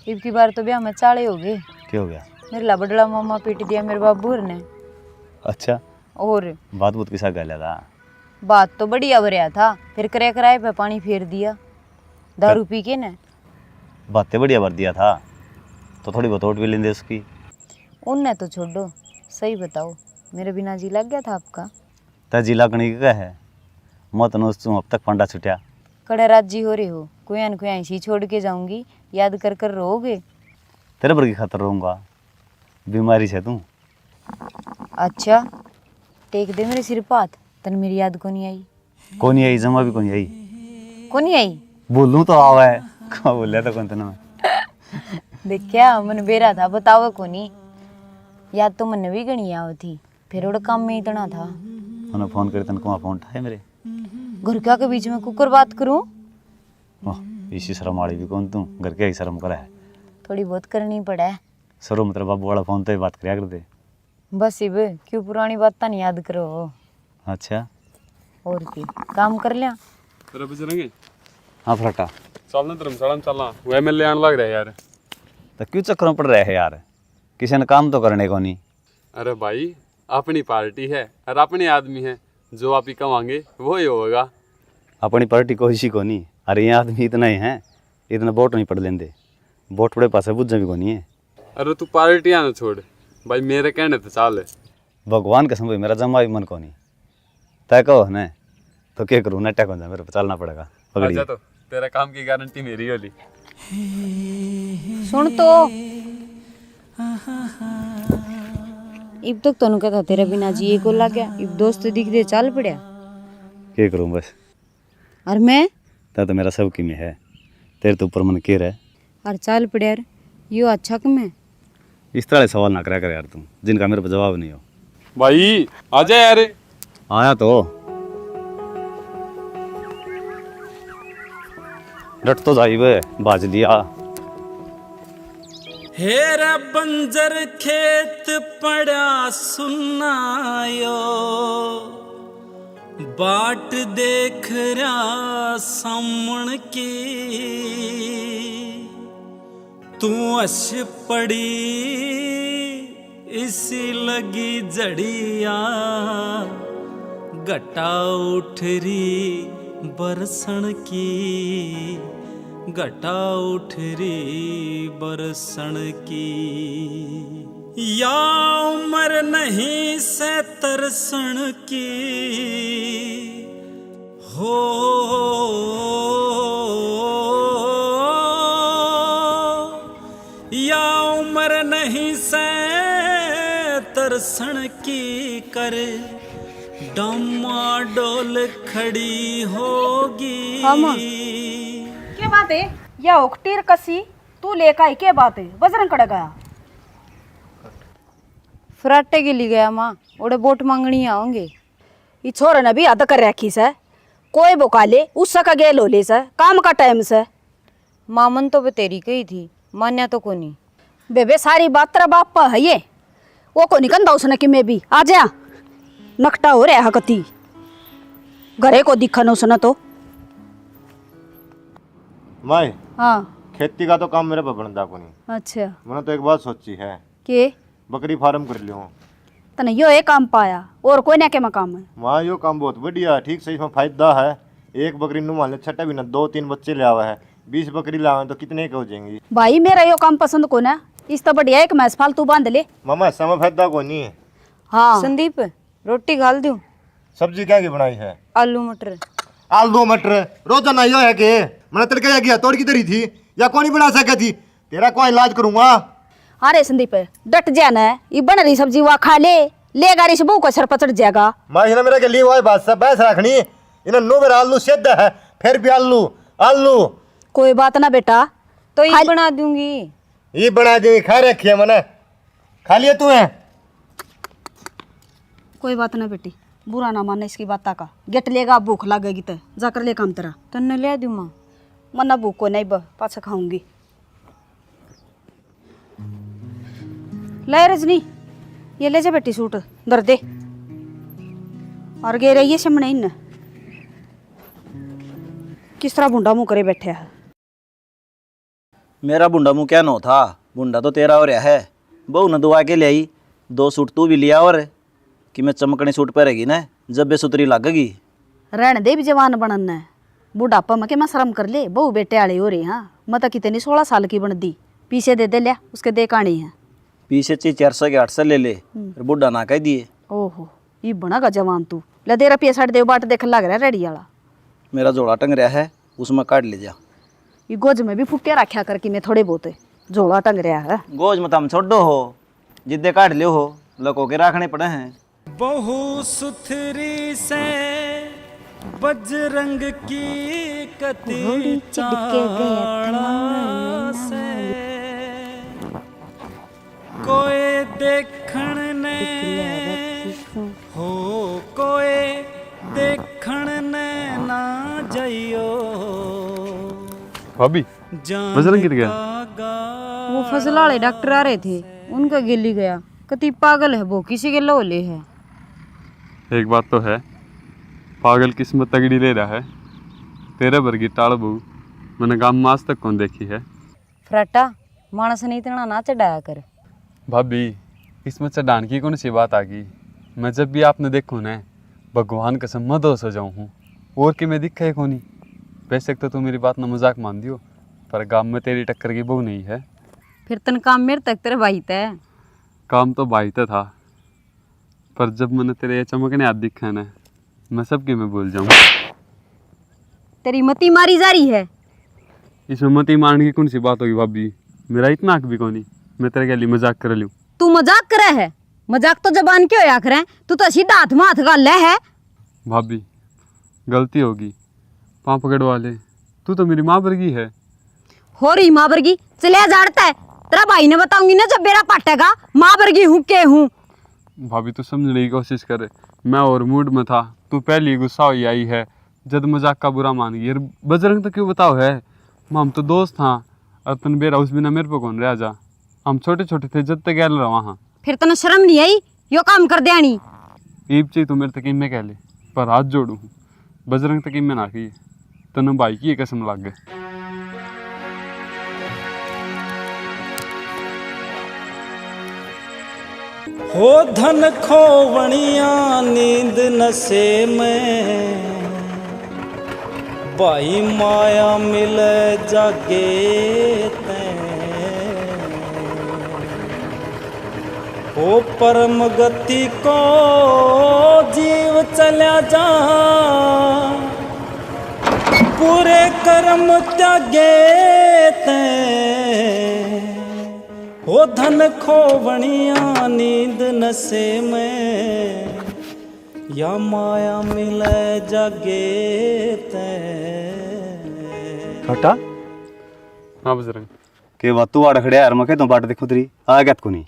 इब की बार तो ब्याह में चाले हो गए। क्या हो गया? मेरे ला बड़ला मामा पीट दिया मेरे बाबू ने। अच्छा, और बात बहुत किसा गया था? बात तो बढ़िया भरिया था, फिर करे कराए पे पानी फेर दिया दारू पी के ने। बातें बढ़िया भर दिया था तो थोड़ी बहुत वोट भी लेंदे उसकी। उनने तो छोड़ो, सही बताओ मेरे बिना जी लग गया था आपका? ता जिला कणी का है मत नो अब तक फंडा छुटिया। कड़े राजी हो रहे हो, कोई न कोई ऐसी छोड़ के जाऊंगी, याद कर कर रोगे। तेरे पर की खातर रहूंगा, बीमारी से तू। अच्छा टेक दे मेरे सिर पात, तन मेरी याद को नहीं आई। को नहीं आई, जमा भी को नहीं आई। को नहीं आई? बोलूं तो आवा है, कहाँ बोलिया तो कौन तना मैं। देखिया मन बेरा था, बताओ को नहीं। याद तो मन भी गणी आओ थी, फिर उड़ा काम में इतना था। उन्हें फोन करे तन को फोन उठाए मेरे घर क्या के बीच में कुकर बात करूं? इसी शर्म वाली भी कौन तू, घर के ही शर्म करा है। थोड़ी बहुत करनी पड़े। सरो मतलब बाबू वाला फोन तो ही बात करया करते। बस इब क्यों पुरानी बात नहीं याद करो। अच्छा और की काम कर लिया? तेरा भी चलेंगे? हाँ फटाटा चलना धर्मशाला में चलना, वो एमएलए आने लग रहा है यार। तो क्यों चक्कर में पड़ रहे हैं यार, किसी ने काम तो करने को नहीं। अरे भाई अपनी पार्टी है और अपने आदमी है, जो आप ही कमाएंगे वो ही होगा। अपनी पार्टी को इसी को नहीं। अरे ये आदमी इतना ही है, इतना वोट नहीं पड़ लेंदे, वोट पड़े पास बुझे भी को नहीं है। अरे तू पार्टी आना छोड़ भाई, मेरे कहने तो चाल है। भगवान कसम भाई मेरा जमा भी मन को नहीं। तय कहो न तो क्या करूँ, नट्टा कौन जा, मेरे को चलना पड़ेगा। अच्छा तो तेरा काम की गारंटी मेरी होली। सुन तो इब तक तनु कहता तेरे बिना जी को लग गया, इब दोस्त दिख दे चल पड़या। क्या करूँ बस। और मैं तो मेरा सब की में है, तेरे तो ऊपर मन के रहे और चल पड़या यार, यो अच्छा कम है। इस तरह सवाल ना करा कर यार तुम, जिनका मेरे पर जवाब नहीं हो। भाई आजा यार। आया तो डट तो जाई वे बाज दिया। हेरा बंजर खेत पड़ा सुनायो, बाट देख रहा सामण की, तू अश पड़ी इसी लगी जड़िया, घटा उठ री बरसण की, घटा उठ री बरसण की। या उम्र नहीं से तरसण की हो, या उम्र नहीं से तरसण की, कर डमाडोल खड़ी होगी। क्या बात है या ओकटीर कसी तू लेका ही क्या बात है, बजरंग कड़ गया फराटे के लिए गया माँ, ओड़े वोट मांगनी आओगे। ये छोरा ने भी हद कर रखी से, कोई बोका ले उसका का गेल हो ले से, काम का टाइम से। मामन तो बतेरी कही थी, मान्या तो कोनी। बेबे सारी बात तेरा बाप पा है ये, वो को निकंदा उसने कि मैं भी आ जा नकटा हो रहा कती घरे को दिखा उसने तो। माई हाँ खेती का तो काम मेरे पर बनता को नहीं। अच्छा मैंने तो एक बात सोची है, के बकरी फार्म कर लियो। तने यो एक काम पाया और कोई ना के मकाम है। वहाँ यो काम बहुत बढ़िया है, ठीक से इसमें फायदा है। एक बकरी नु मान ले छठा भी ना 2-3 बच्चे ले आवा है, 20 बकरी लावे तो कितने के हो जाएंगी। भाई मेरा यो काम पसंद को ना, इस तो बढ़िया एक मैस फालतू बांध ले। मामा समय फायदा को नहीं है। हाँ संदीप रोटी घाल दूं? सब्जी क्या की बनाई है? आलू मटर। आलू मटर रोजाना यो है के मैंने तड़के गया तोड़ की तरी थी या कौन बना सके थी, तेरा कोई इलाज करूंगा। अरे संदीप डट जाना है, ये बन रही सब्जी वहाँ खा ले गाड़ी से बहू का सर पचड़ जाएगा। माँ इन्हें मेरे के लिए वही बात सब बहस रखनी, इन्हें नो मेरा आलू सिद्ध है फिर भी आलू आलू। कोई बात ना बेटा, तो ये बना दूंगी। ये बना दूंगी, खा रखी है मैंने, खा लिया तू है। कोई बात ना बेटी, बुरा ना मानना इसकी बात का, गेट लेगा भूख लगेगी तो जाकर ले काम तेरा। तन्ने ले दूं माँ? मना भूख को नहीं पाछा खाऊंगी। ले रजनी ये ले जा बेटी सूट दर दे और गे रही है सामने इन किस तरह भूडा मुँह करे बैठे है। मेरा बुंडा मुँह क्या नो था, बुंडा तो तेरा हो रहा है। बहू ने दुआ के ले आई, 2 सूट तू भी लिया और कि मैं चमकनी सूट पहरेगी ना जब बेसुतरी लगेगी। रहने दे भी जवान बनन ने, बुढ़ापा में के मैं शर्म कर ले, बहू बेटे आले हो रहे। हाँ मैं तो कितनी 16 साल की बन दी, पीछे दे दे लिया उसके दे कहानी है। पीछे ची 400 के 800 ले ले, फिर बुढ़ा ना कह दिए। ओहो ये बना जवान तू, ले दे रुपये साढ़े दे बाट देख लग रहा है रेडी वाला। मेरा जोड़ा टंग रहा है, उसमें काट ले जा। ये गोज में भी फुटिया रखा कर कि मैं थोड़े बहुत झोला टंग रहा है। गोज में तम छोड़ो हो, जिद्दे काट लियो हो, लको के रखने पड़े हैं। बहु सुथरी से बजरंग की कती चाड़ा से कोई देखण ने हो, कोई देखण ने ना जाइयो। भाभी बजरंग गिर गया। वो फसल वाले डॉक्टर आ रहे थे, उनका गिल्ली गया। कति पागल है वो, किसी के लोले है। एक बात तो है, पागल किस्मत तगड़ी ले रहा है। तेरे वर्गी टाल बहू मैंने गांव में आज तक कौन देखी है। फ्राटा मानस ने इतना ना चढ़ाया कर। भाभी इसमें चढ़ान की कौन सी बात आ गई। मैं जब भी आपने देखो ना, भगवान कसम मदोस हो जाऊँ हूँ, और कि मैं दिखा है कौन। वैसे तो तू मेरी बात ना मजाक मान दियो, पर गांव में तेरी टक्कर की बहू नहीं है। फिर तन काम मेरे तक तेरे भाई तय। काम तो भाई तो था, पर जब मैंने तेरे ये चमकने हाथ दिखा ना, मैं सबकी मैं भूल जाऊँ। तेरी मती मारी जा रही है। इसमें मती मारने की कौन सी बात होगी भाभी, मेरा इतना हक भी कौन। मैं तेरे के लिए मजाक कर लूँ। तू मजाक करे है, मजाक तो जबान क्यों या करे, तू तो सीधा हाथ में हाथ गाल है। भाभी गलती होगी, पाँव पकड़वा ले। तू तो मेरी माँ वर्गी है। हो रही माँ वर्गी, चलिया जाड़ता है। तेरा भाई ने बताऊंगी ना जब मेरा पाटेगा, माँ वर्गी हूँ के हूँ। भाभी तू समझने की कोशिश कर, मैं और मूड में था, तू पहले ही गुस्सा हुई आई है, जद मजाक का बुरा मान गई। बजरंग तो क्यों बताओ है, हम तो दोस्त था, और तन बेरा उस बिना मेरे पे कौन रह जा। हम छोटे छोटे थे जब तक गैल रहा वहाँ। फिर तने शर्म नहीं आई यो काम कर देनी। ईब चाहिए तू मेरे तक में कह ले, पर हाथ जोड़ू हूँ, बजरंग तक में ना की तन भाई की कसम लग गए। हो धन खोवणिया नींद नशे में, भाई माया मिले जागे तैं। हो परम गति को जीव चल्या जा, पूरे कर्म त्यागे तैं। हो धन खोवणिया नींद नशे में, या माया मिले जागे तैं। हटा हाँ बजरंग। के बात तू आड़ खड़े यार, मैं कहता हूँ बाट देखो तेरी आ गया को नहीं।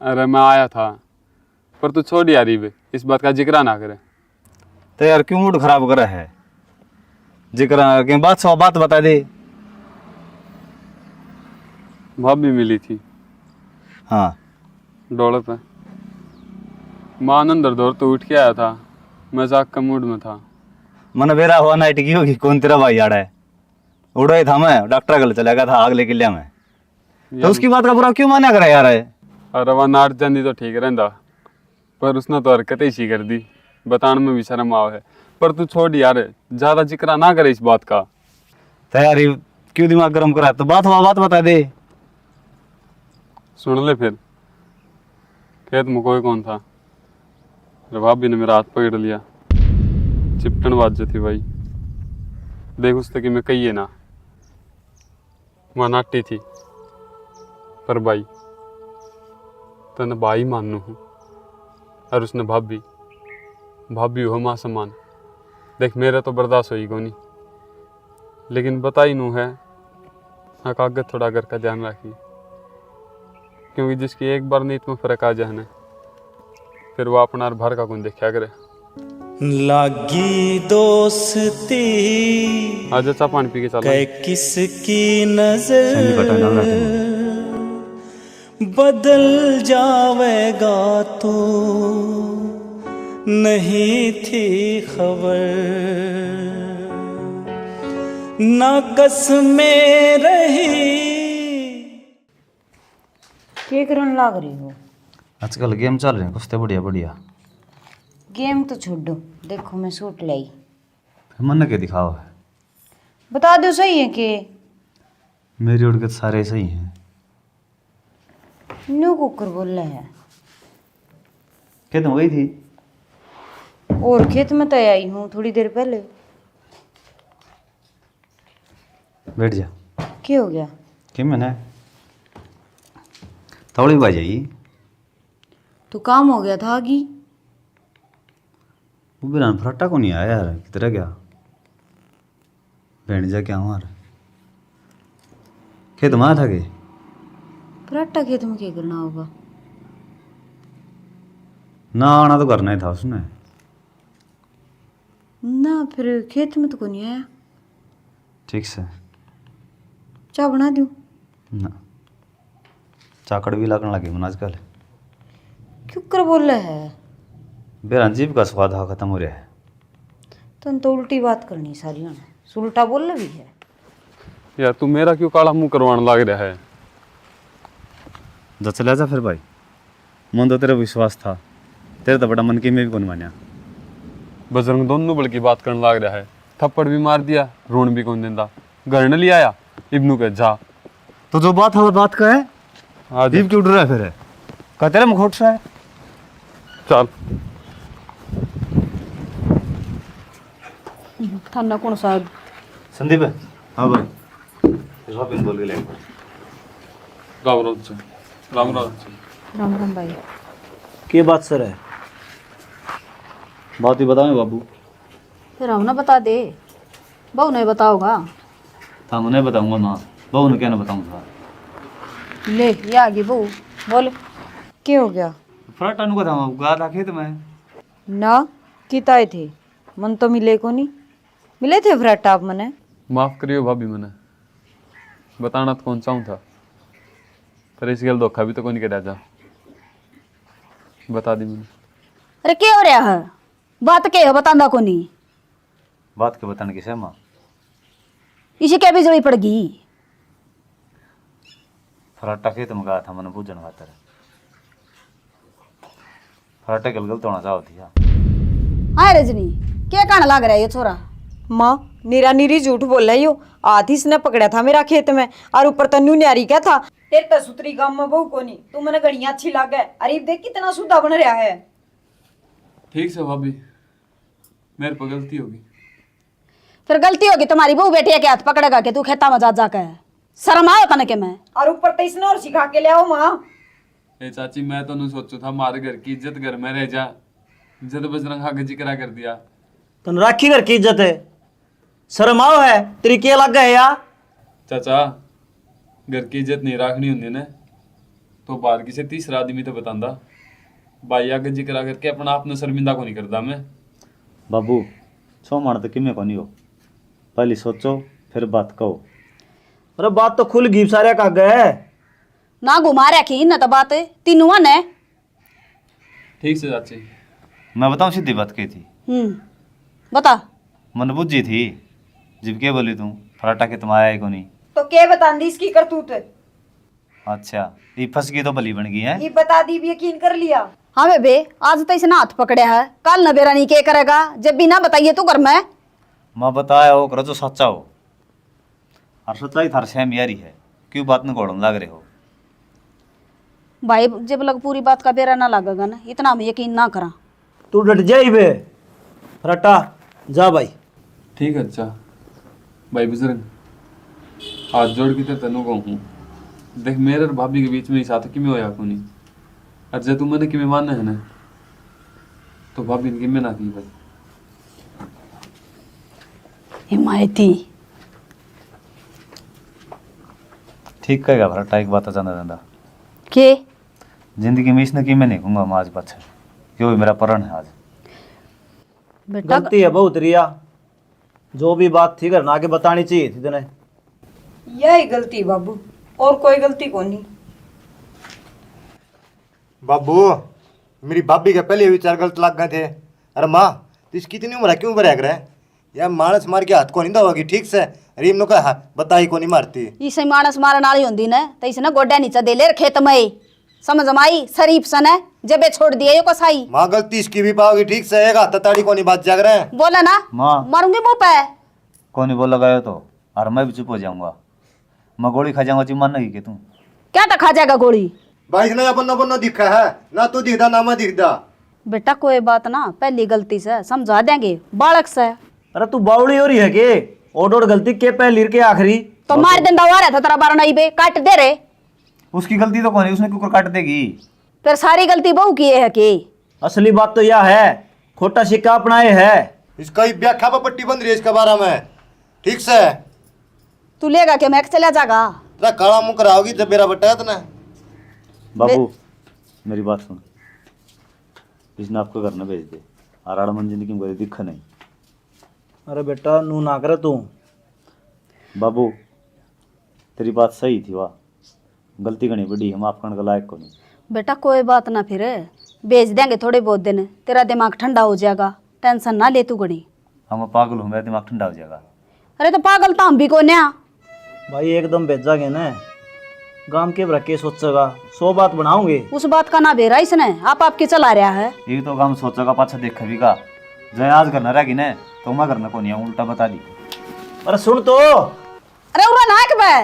अरे मैं आया था, पर तू छोड़ यार, इस बात का जिक्र ना करे। तो यार क्यों मूड खराब करा है, जिक्र के बात सौ बात बता दे। भाभी मिली थी। हाँ डोले पे मान अंदर दौड़ तो उठ के आया था, मजाक का मूड में था। मन बेरा हुआ नाइट की होगी, कौन तेरा भाई आड़ा है। उड़ा ही था मैं, डॉक्टर गल चला गया था आग लेके लिया मैं, तो उसकी बात का बुरा क्यों माना करा यार है। अरे वह नाट जानी तो ठीक रहता, पर उसने तो हरकत ही कर दी, बताने में भी शर्म आव है। पर तू छोड़ यार, ज्यादा जिक्र ना करे इस बात का। तो यार क्यों दिमाग गर्म करा, तो बात हुआ बात बता दे। सुन ले फिर, खेत में कोई कौन था, अरे भाभी ने मेरा हाथ पकड़ लिया, चिपटन बात थी भाई। देख उससे कि मैं कहिए ना, वहाँ नाटी थी, पर भाई तने भाई मानू हूँ, और उसने भाभी भाभी हो माँ समान। देख मेरा तो बर्दाश्त होगी कोनी, लेकिन बता ही नू है हाँ कागज थोड़ा घर का ध्यान रखी, क्योंकि जिसकी एक बार नीत में फर्क आ जाए ना, फिर वो अपना भर का कौन देखा करे। लागी दोस्ती आज अच्छा पानी पी के चल। कै किसकी नजर बदल जावेगा तो नहीं थी खबर। ना कसमें रही। क्या करने लग रही हो? आजकल गेम चल रहे हैं कुछ तो बढ़िया बढ़िया। गेम तो छोड़ दो, देखो मैं सूट लाई। फिर मन के दिखाओ है। बता दो सही है कि मेरी उड़ के सारे सही हैं। न्यू कुकर बोल रहे हैं। क्या तुम गई थी? और खेत में तो आई हूँ थोड़ी देर पहले। बैठ जा। क्या हो गया? कि मैंने थोड़ी बाज आई। तो काम हो गया था आगी। वो बिना फराटा को नहीं आया यार, किधर गया? बैठ जा क्या हमारा खेत में था के पराठा खेत में क्या करना होगा? ना आना तो करना ही था उसने। ना फिर खेत में तो कोई नहीं आया। ठीक से चाय बना दूँ? ना चाकड़ भी लगने लगी मन आजकल। क्यों कर बोल रहा है? बेरा जीभ का स्वाद हा खत्म हो रहा है। तो उल्टी बात करनी सारी ने, उल्टा बोल भी है। यार तू मेरा क्यों काला मुंह करवाने लग रहा है? जा चला जा फिर भाई, मन तो तेरा विश्वास था, तेरे तो बड़ा मन की में भी कौन मान्या। बजरंग दोनों बल की बात करने लग रहा है। थप्पड़ भी मार दिया, रोन भी कौन देंदा। घर न ले आया, इब्नू के जा। तो जो बात है वो बात का है। आज जीभ क्यों उड़ रहा है फिर? का तेरा मुखोट सा है। चल थाना कौन सा संदीप है? हाँ भाई, शॉपिंग बोल के ले। राम राम से राम राम से। राम राम भाई। के बात सर है? बात ही बताओ बाबू। फिर हम ना बता दे, बहू नहीं बताओगा। था उन्हें बताऊंगा माँ, बहू ने क्या ना बताऊंगा। ले ये आ गई बहू, बोल। क्या हो गया? फराटा नु का था गा था खेत में। ना किताए थे, मन तो मिले को नहीं। मिले थे फ्राटा आप मने? माफ करियो भाभी, मैंने बताना तो कौन चाहूँ था, पर इस गल धोखा भी तो कौन कर जा। बता दी मैंने। अरे क्या हो रहा है? बात क्या है बतांदा को नहीं? बात के बताने की से माँ, इसे क्या बिजली पड़ गई? फराटा खेत में गा था मन पूजन खातर। फराटे गलगल तो होना चाहती है। हाँ रजनी, क्या कहने लग रहा है ये छोरा? माँ नीरा नीरी झूठ बोल रही हो। आधी इसने पकड़ा था मेरा खेत में, और ऊपर तन्नू न्यारी क्या था। तेरे तो सुतरी गांव में बहू को नहीं, तू मैंने घड़ियां अच्छी लागे। अरे देख कितना सुधा बन रहा है। ठीक से भाभी, मेरे पर गलती होगी। फिर गलती होगी तुम्हारी, बहू बेटिया के हाथ पकड़ेगा कि तू खेता में जा जाकर? शर्म आया तने के मैं? और ऊपर तो इसने और सिखा के ले आओ माँ। ए चाची, मैं तो नहीं सोचू था मारे घर की इज्जत घर में रह जा। इज्जत बजरंग आगे जिक्र कर दिया। तन राखी घर की इज्जत है, शर्म आओ है तेरी के लग गए या? चाचा, घर की इज्जत नहीं रखनी होंगी ने तो बाहर किसी तीसरा आदमी तो बतांदा। भाई आगे जिक्र करके अपना आप ने शर्मिंदा को नहीं करता मैं। बाबू छो मार तो किमें को नहीं हो, पहले सोचो फिर बात कहो। अरे बात तो खुल गई सारे का गए ना घुमा रखी न तो बात तीनों ने। ठीक से चाची। मैं बताऊं सीधी बात की थी। बता। मन बुझी थी, जब के बोली तू फराटा के तुम आया ही को नहीं। तो क्या बता दी इसकी करतूत? अच्छा ये फंस गई तो भली बन गई है। ये बता दी भी यकीन कर लिया। हाँ बेबे, आज तो इसने हाथ पकड़े है, कल न बेरा नहीं क्या करेगा? जब भी ना बताइए तो घर में माँ बताया हो करो जो सच्चा हो, और सच्चाई थार सेम यारी है, क्यों बात न घोड़न लग रहे हो। भाई जब लग पूरी बात का बेरा ना लगेगा ना, इतना हम यकीन ना करा। तू डट जाई बे रटा जा भाई। ठीक है अच्छा भाई बजरंग, हाथ जोड़ के तो तेनों कहूँ, देख मेरे और भाभी के बीच में ही साथ कि मैं होया को नहीं। और जब तू मैंने कि मैं मानना है ना, तो भाभी ने कि मैं ना की भाई। हिमायती ठीक कहेगा फराटा, एक बात जाना जाना के जिंदगी में इसने की मैं नहीं कहूँगा मैं आज पाछे, क्यों भी मेरा परण है आज। बेटा गलती है बहुत रिया, जो भी बात थी घर ना आगे बतानी चाहिए थी तने। यही गलती बाबू, और कोई गलती को नहीं। बाबू मेरी भाभी के पहले विचार गलत लग गए थे। अरे माँ तो इसकी इतनी उम्र है, क्यों बरैक रहे? यार मानस मार के हाथ को नहीं दबाओगी ठीक से, रीम नु कहा बताई को नहीं मारती। इसे मानस मारन वाली होंदी ने तो इसने गोड्या नीचे दे ले खेत में समझ माई शरीफ सन है जबे छोड़ दिया यो कसाई। माँ गलती इसकी भी पाओगी ठीक से एक हाथ ताड़ी को नहीं बात जाग रहे हैं। बोला ना माँ मारूंगी मुंह पे। कौन ही बोल लगाया तो और मैं भी चुप हो जाऊंगा। मैं गोली खा जाऊंगा चिमान नहीं के तू क्या तो खा जाएगा गोली। भाई ने अपन अपन दिखा है ना तू दिखदा ना मैं दिखदा। बेटा कोई बात ना पहली गलती से समझा देंगे बालक से। अरे तू बावड़ी हो रही है के ओडोड गलती के पहली के आखिरी तो मार दिन दवा रहा था तेरा बारह नहीं बे काट दे रे। उसकी गलती तो कौन है उसने क्यों काट देगी। फिर सारी गलती बहू की है कि असली बात तो यह है खोटा सिक्का अपनाए है। इसका ही व्याख्या पर पट्टी बंद रही है इसके बारे में ठीक से। तू लेगा कि मैं चला जागा। तेरा काला मुंह कराओगी जब मेरा बट्टा है ना। बाबू मेरी बात सुन इसने आपको घर न भेज दे आराड़ मन जिंदगी में कोई दिक्कत नहीं। अरे बेटा नू ना करे तू। बाबू तेरी बात सही थी वाह गलती करनी बड़ी हम आप करने का लायक को नहीं। बेटा कोई बात ना फिर भेज देंगे थोड़े बहुत दिन तेरा दिमाग ठंडा हो जाएगा टेंशन ना ले तू गणी। हम पागल हूँ मेरा दिमाग ठंडा हो जाएगा। अरे तो पागल तो हम भी को न्या भाई एकदम भेजागे ना गांव के ब्रके सोचेगा 100 बात बनाओगे। उस बात का ना बेरा इसने आप आपके चला रहा है। एक तो काम सोचेगा पाछा देख भी का जय आज करना रहेगी ना तो मैं करना को नहीं उल्टा बता दी। अरे सुन तो अरे उरा नाक बे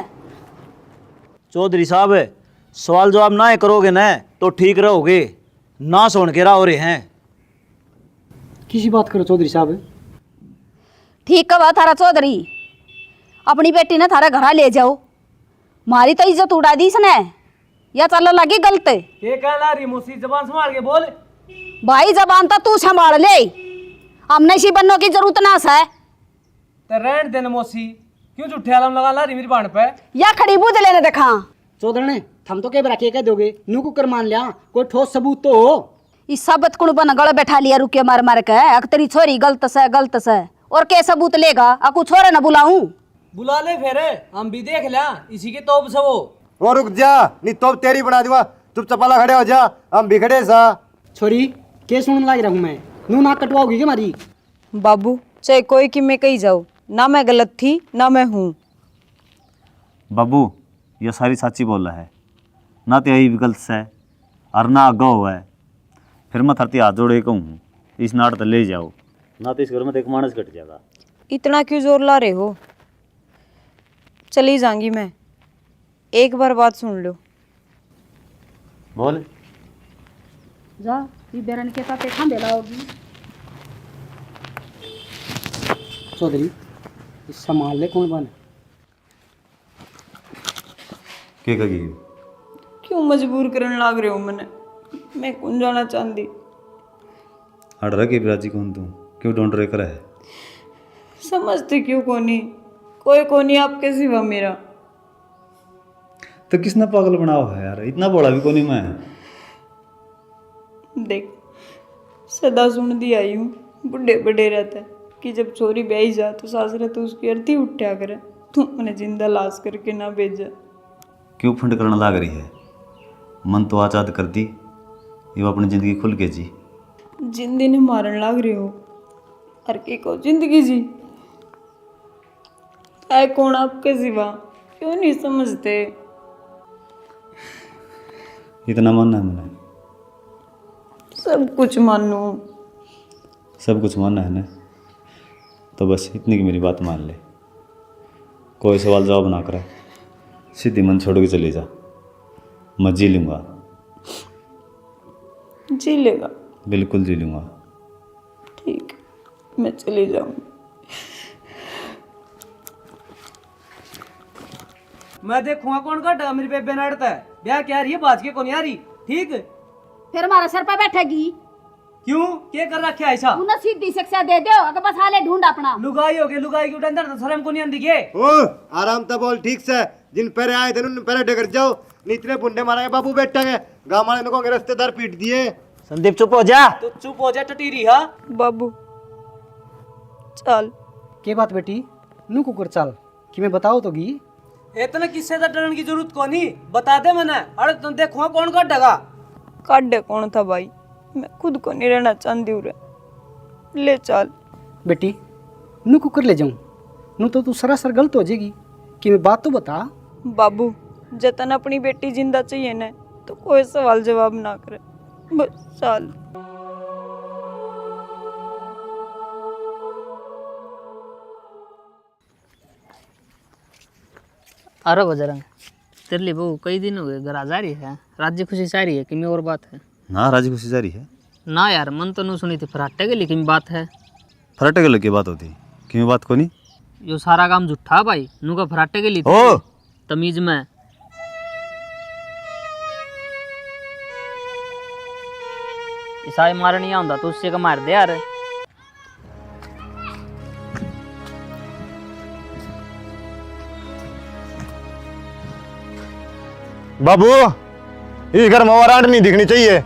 चौधरी साहब सवाल जवाब ना करोगे ना तो ठीक रहोगे ना सुन के रहो रहे हैं। किसी बात करो चौधरी साहब। ठीक कहा थारा चौधरी अपनी बेटी ने थारा घर ले जाओ मारी तो इज्जत उड़ा दी इसने या चलो लगी गलत। ये कहला रही मुसी जबान संभाल के बोल। भाई जबान तो तू संभाल ले हमने सी बनने की जरूरत ना है। ते रहन देन मौसी क्यों झूठे आलम लगा ला रही मेरी बाण पे। या खड़ी बूझ लेने देखा चौधरी ने थम तो के बराके कह दोगे नू कुकर मान लिया कोई ठोस सबूत तो हो। इस सबत कुण बन गले बैठा लिया रुके मार मार के अक तेरी छोरी गलत से और के सबूत लेगा अकू छोरे न बुलाऊं। बुला ले फिर हम भी देख लिया इसी के तोप से वो रुक जा नहीं तो तेरी बना दूंगा चुप चपाला खड़े हो जा हम भी खड़े सा। छोरी के सुन लाग रहा हूँ मैं नू नाक कटवाओगी क्या हमारी। बाबू चाहे कोई कि मैं कही जाऊँ ना मैं गलत थी ना मैं हूँ। बाबू ये सारी सच्ची बोल रहा है ना तो यही गलत है और ना आगा हुआ है। फिर मैं थरती हाथ जोड़े कहूँ इस नाट तो ले जाओ ना तो इस घर में एक मानस कट जाएगा। इतना क्यों जोर ला रहे हो चली जाऊंगी मैं एक बार बात सुन लो। बोल जा ये बेरन के साथ एक खंबे लाओगी। चौधरी इस संभाल ले कौन बने के कही क्यों मजबूर करने लाग रहे हो मैंने मैं कौन जाना चाहती। हट रहा के बिराजी कौन तू क्यों ढूंढ रहे कर है समझते क्यों कोनी कोई कोनी आपके सिवा मेरा। तो किसने पागल बना हुआ है यार इतना बड़ा भी कोनी मैं। देख सदा सुन दी आई हूँ बुढ़े बड़े रहता है कि जब छोरी ब्याही जा तो सासरे तो उसकी अर्थी उठा करे तू उन्हें जिंदा लाश करके ना भेजा। क्यों फंड करने लाग रही है मन तो आजाद कर दी ये अपनी जिंदगी खुल के जी। जिंदगी ने मारन लाग रहे हो हर के को जिंदगी जी है कौन आपके सिवा क्यों नहीं समझते। इतना मानना है मैंने सब कुछ मानो सब कुछ मानना है ना तो बस इतनी की मेरी बात मान ले कोई सवाल जवाब ना करे सीधी मन छोड़ के चले जा मैं जी लूँगा। जी लेगा बिल्कुल जी लूँगा। ठीक मैं चली जाऊंगी। मैं देखूंगा कौन कटेगा मेरी बेबे नड़ता है ब्याह क्या रही है बाज के कौन आ रही ठीक फिर हमारा सर पे बैठेगी क्यों क्या कर रखा है ऐसा। तूने सीधी शिक्षा दे दो अगर बस हाले ढूंढ अपना लुगाई हो गई लुगाई के अंदर तो शर्म को नहीं आंदी के। ओ आराम तो बोल ठीक से जिन पहले आए थे उन पहले डगर जाओ नहीं इतने बुंडे मारा बाबू बैठा है गाँव वाले को रिश्तेदार पीट दिए। संदीप चुप हो जा। तो चुप हो जा टटीरी हाँ। बाबू चल के बात बेटी नू कुकर चल कि मैं बताओ तो गी इतना किससे तो डरने की जरूरत को नहीं बता दे मैंने। अरे तुम देखो कौन कटेगा काटे कौन था भाई मैं खुद को नहीं रहना चाहती हूँ ले चल बेटी नू कुकर ले जाऊं नू तो तू सरासर गलत हो जाएगी कि मैं बात तो बता। बाबू जतन अपनी बेटी जिंदा चाहिए ना तो कोई सवाल जवाब ना करे, बस चल। अरे बजरंग, तेरे लिए बहू कई दिन हो गए घर आ जा रही है, राज्य खुशी से आ रही है कि मैं और बात है? ना राजी खुशी जारी है। ना यार, मन तो नहीं सुनी थी फराटे के, लेकिन बात है। फराटे के लगे बात होती क्यों बात को नहीं? यो सारा काम झूठा भाई, नू का फराटे के लिए ओ तमीज में। ईसाई मार नहीं आंदा तो उससे का मार दे यार। बाबू इस घर में वारंट नहीं दिखनी चाहिए।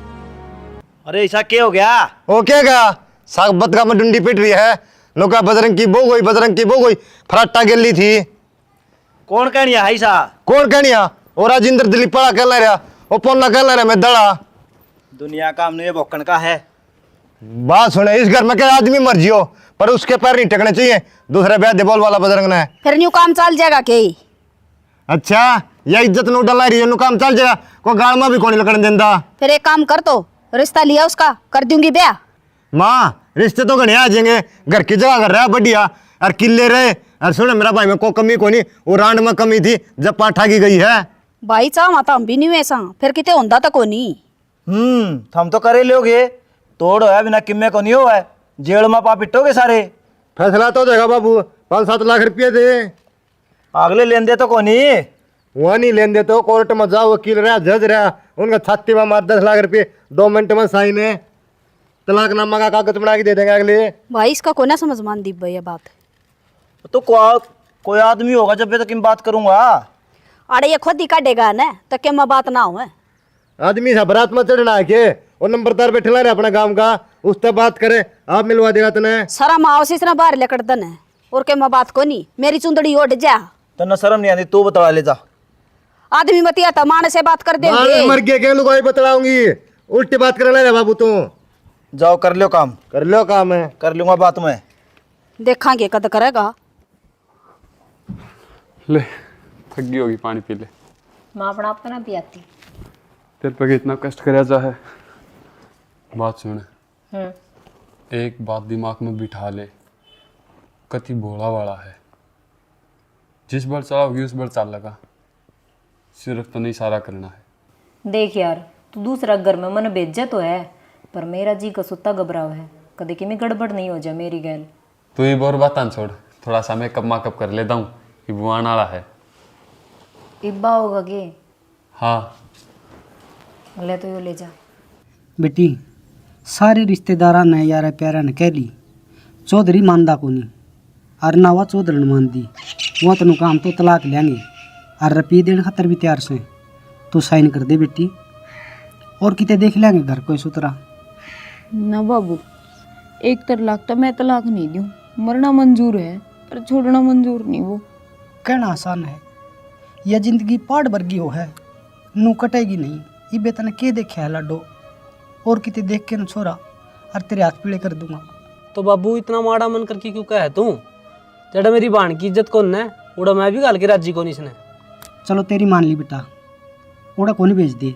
अरे ऐसा क्या हो गया? ओ क्या गया साग बदका में डंडी पिट रही है, नौका बजरंग की बो गई, बजरंग की बो गई, फराटा गिल्ली थी। कौन कहनिया है ऐसा? कौन कहनिया? और राजेंद्र दिलीप पड़ा कह ले रहा, वो पोना कह ले रहा, मैं दड़ा। दुनिया का हमने ये भोकन का है। बात सुने, इस घर में क्या आदमी मर्जी हो पर उसके पैर नहीं टकने चाहिए। दूसरे ब्याह दे बोल वाला बजरंग ने। फिर न्यू काम चल जाएगा के? अच्छा या इज्जत नु डला रही है, नु काम चल जाएगा, को गाल में भी कौन लगन देंदा। फिर एक काम कर, तो रिश्ता लिया उसका, कर दूंगी ब्याह। माँ रिश्ते तो घने आ जाएंगे, घर की जगह कर रहा है बढ़िया, और किले रहे। और सुन मेरा भाई में को कमी को नहीं, वो रांड में कमी थी जब पाठा की गई है। भाई चाह माता हम भी नहीं वैसा, फिर किते होंदा तो कोनी। हम तो करे लोगे, तोड़ होया बिना किम्मे को नहीं हुआ, जेल में पा पिटोगे सारे। फैसला तो देगा बाबू, 5-7 लाख रुपये दे। अगले लेन दे तो कोनी। वहाँ नहीं लेन दे तो कोर्ट में जाओ, वकील रहा, जज रहा, उनका छाती में मार 10 लाख रुपये, 2 मिनट में साइन है, तलाकनामा का कागज बना के दे देंगे अगले। भाई इसका कोई ना समझ मान दी भैया बात। तो कोई आदमी होगा जब भी तक मैं बात करूंगा। अरे ये खुद ही काटेगा ना, तो क्या मैं बात ना हो। आदमी सा बरात में चढ़ना है के, वो नंबरदार बैठे ला रहे अपना गांव का, उससे बात करे, आप मिलवा देगा तने। सारा माओसी से बाहर लेकर दन है, और क्या मैं बात कोनी, मेरी चुंदड़ी ओढ़ जा। तो न शर्म नहीं आती, तू बता ले जा। आदमी बतिया था मान से बात कर देंगे। मर गए के लुगाई बतलाऊंगी, उल्टी बात कर ले बाबू तू। जाओ कर लो काम। कर लो काम है, कर लूंगा बात में। देखांगे कद करेगा। ले थक गई होगी, पानी पी ले। माँ अपना आप ना पियाती। तेरे पे इतना कष्ट कराया जा है। बात सुन, एक बात दिमाग में बिठा ले, कति भोला वाला है, जिस बार चलाओगी उस बार चाल लगा, सिर्फ तो नहीं सारा करना है। देख यार, तू दूसरा घर में मन भेजा तो है, पर मेरा जी का सुत्ता घबराव है, कदे कि मैं गड़बड़ नहीं हो जाए मेरी गैल। तू ये बोर बात छोड़, थोड़ा सा मैं कब माकअप कर लेता हूँ, ये बुआन वाला है। इब्बा होगा के? हाँ ले तो यो ले जा। बेटी सारे रिश्तेदारा ने यार प्यारा ने कह ली, चौधरी मानदा को नहीं, और ना वह चौधरी ने मान दी, वह तेन काम तो तलाक लेंगे, और रुपये देने खातर भी तैयार से। तो साइन कर दे बेटी, और किते देख लेंगे घर कोई सुतरा। ना बाबू, एक तलाक तो मैं तलाक नहीं दूं, मरना मंजूर है पर छोड़ना मंजूर नहीं। वो कहना आसान है, यह जिंदगी पहाड़ वर्गी हो है, नू कटेगी नहीं। ये बेतन के देखे है लाडो, और किते देख के न छोरा, और तेरे हाथ पीड़े कर दूंगा। तो बाबू इतना माड़ा मन करके क्यों कहे तू? जड़ा मेरी बाण की इज्जत कौन है, उड़ा मैं भी गाल के राजी को नहीं इसने। चलो तेरी मान ली बेटा, ओड़ा को नहीं भेज दे,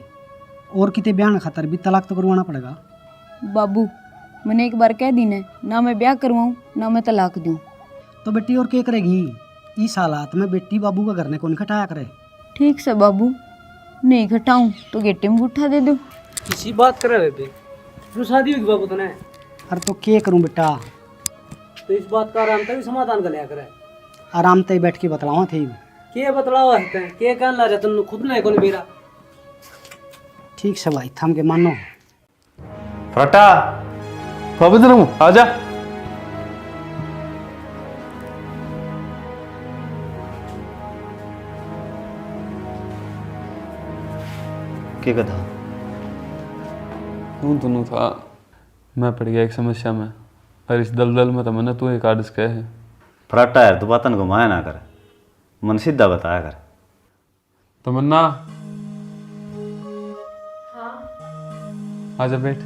और किते ब्याह खातर भी तलाक तो करवाना पड़ेगा। बाबू मैंने एक बार कह दी ने, ना मैं ब्याह करवाऊं ना मैं तलाक दूं। तो बेटी और क्या करेगी? इस हालात में बेटी बाबू का घर ने कौन खटाया करे। ठीक से बाबू, नहीं घटाऊं तो गेटे में गुठा दे दो। किसी बात करे बेबे, तू शादी होगी बाबू तने? अरे तो क्या करूं बेटा? तो इस बात का आराम भी समाधान कर लिया करे। आराम से बैठ के बतलावा थे। के बतलाओ है के कहन ला रहे तुम खुद नहीं कौन बेरा। ठीक से भाई, थम के मानो। फटा बजरंग आजा। क्या कथा? तू दोनों था, मैं पड़ गया एक समस्या में, और इस दलदल में तो मैंने तू एक आदर्श कहे है। फराटा है, तू बातन घुमाया ना कर, मन सीधा बताया कर। तमन्ना आजा बैठ।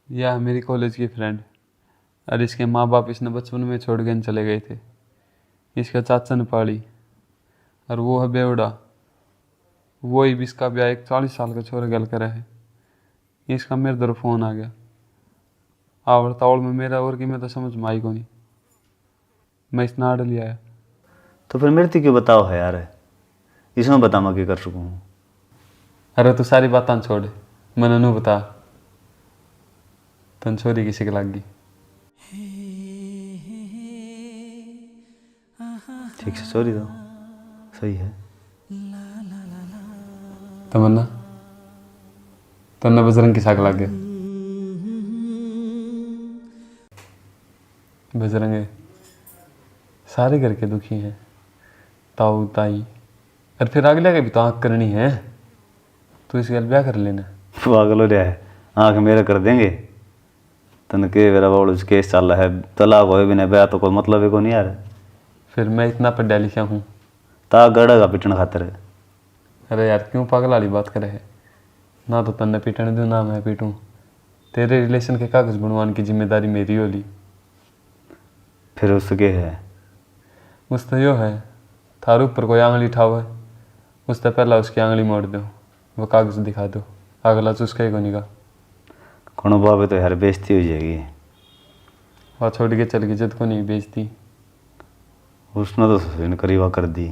यह मेरी कॉलेज की फ्रेंड और इसके माँ बाप इसने बचपन में छोड़ के चले गए थे। इसका चाचा ने पाली और वो है बेवड़ा। वही भी इसका ब्याह एक 40 साल का छोरा गल करा है। इसका मेरे दर फोन आ गया। आवड़ तावड़ में मेरा और कि मैं तो समझ में आई को नहीं। मैं इस नाड़ लिया है। तो फिर मेरे क्यों बताओ है यार, इसमें बता मैं क्या कर सकूँ हूँ। अरे तू सारी बातें छोड़, मैंने नू बता तन छोरी किसी के लग गई। ठीक से सॉरी दो, सही है। तमन्ना तन्ना बजरंग की साग लग गया। बजरंगे सारे घर के दुखी हैं, ताऊ ताई और फिर अगले के भी तो आँख करनी है। तो इस गल ब्याह कर लेना। पागल हो रहा है, आँख मेरा कर देंगे तन के मेरा बाबू केस चल रहा है, तलाक हो बिना ब्याह तो कोई मतलब है को नहीं यार। फिर मैं इतना पढ़ा लिखा हूँ ता गड़ेगा पिटन खातर। अरे यार क्यों पागल वाली बात करे है। ना तो तन्ने पीटने दूँ ना मैं पीटूँ। तेरे रिलेशन के कागज बनवाने की जिम्मेदारी मेरी होली। फिर उसके है उस तो यो है थारू ऊपर कोई आंगली ठाव है, उससे पहला उसकी आंगली मोड़ दो, वो कागज दिखा दो, अगला चुस्का को निका। कौन बाबे तो यार बेइज्जती हो जाएगी। वह छोड़ के चल गई, जद को नहीं बेचती। उसने तो करीबा कर दी।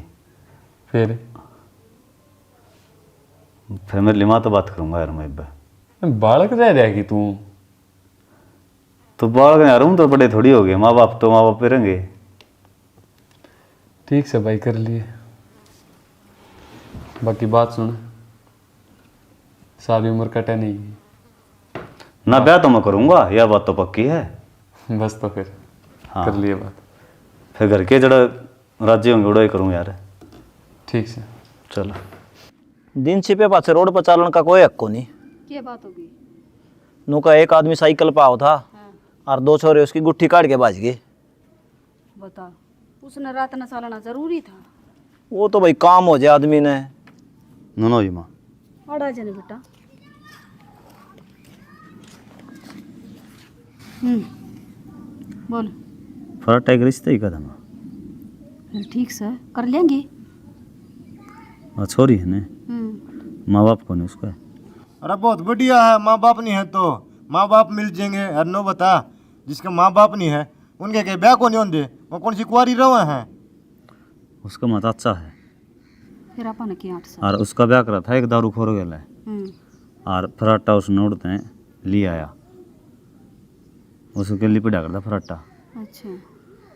फिर मेरे लिए माँ तो बात करूँगा यार मैं। बालक रह जाएगी तू तो बालक यार हूँ तो बड़े थोड़ी हो गए, माँ बाप तो माँ बाप पे रहेंगे। ठीक से भाई कर लिए। बाकी बात सुन, सारी उम्र कटे नहीं ना ब्याह तो मैं करूँगा, यह बात तो पक्की है। बस तो फिर हाँ कर लिए बात। फिर घर के जड़ा राज्य होंगे उड़ा ही करूँ यार। ठीक से चलो। दिन छिपे पाछे रोड पर चालन का कोई हक को नहीं। क्या बात होगी? नू का एक आदमी साइकिल पाओ था और दो छोरे उसकी गुट्ठी काट के भाज गए। बता, उसने रात न चलाना जरूरी था? वो तो भाई काम हो जाए आदमी ने। नो जी माँ अड़ा जाने बेटा। बोल। फराटा एक रिश्ता ही कदम फिर ठीक से कर लेंगे। छोरी है ने माँ बाप को नहीं उसका। अरे बहुत बढ़िया है, माँ बाप नहीं है तो माँ बाप मिल जाएंगे। अरे नो बता, जिसके माँ बाप नहीं है उनके के ब्याह को नहीं होंगे, वो कौन सी कुंवारी रहे हैं। उसका मत अच्छा है। फिर अपन की 8 साल और उसका ब्याह करा था एक दारू खोर गया है और फराटा उसने उड़ते हैं ले आया, उसके लिए पड़ा करता फराटा। अच्छा।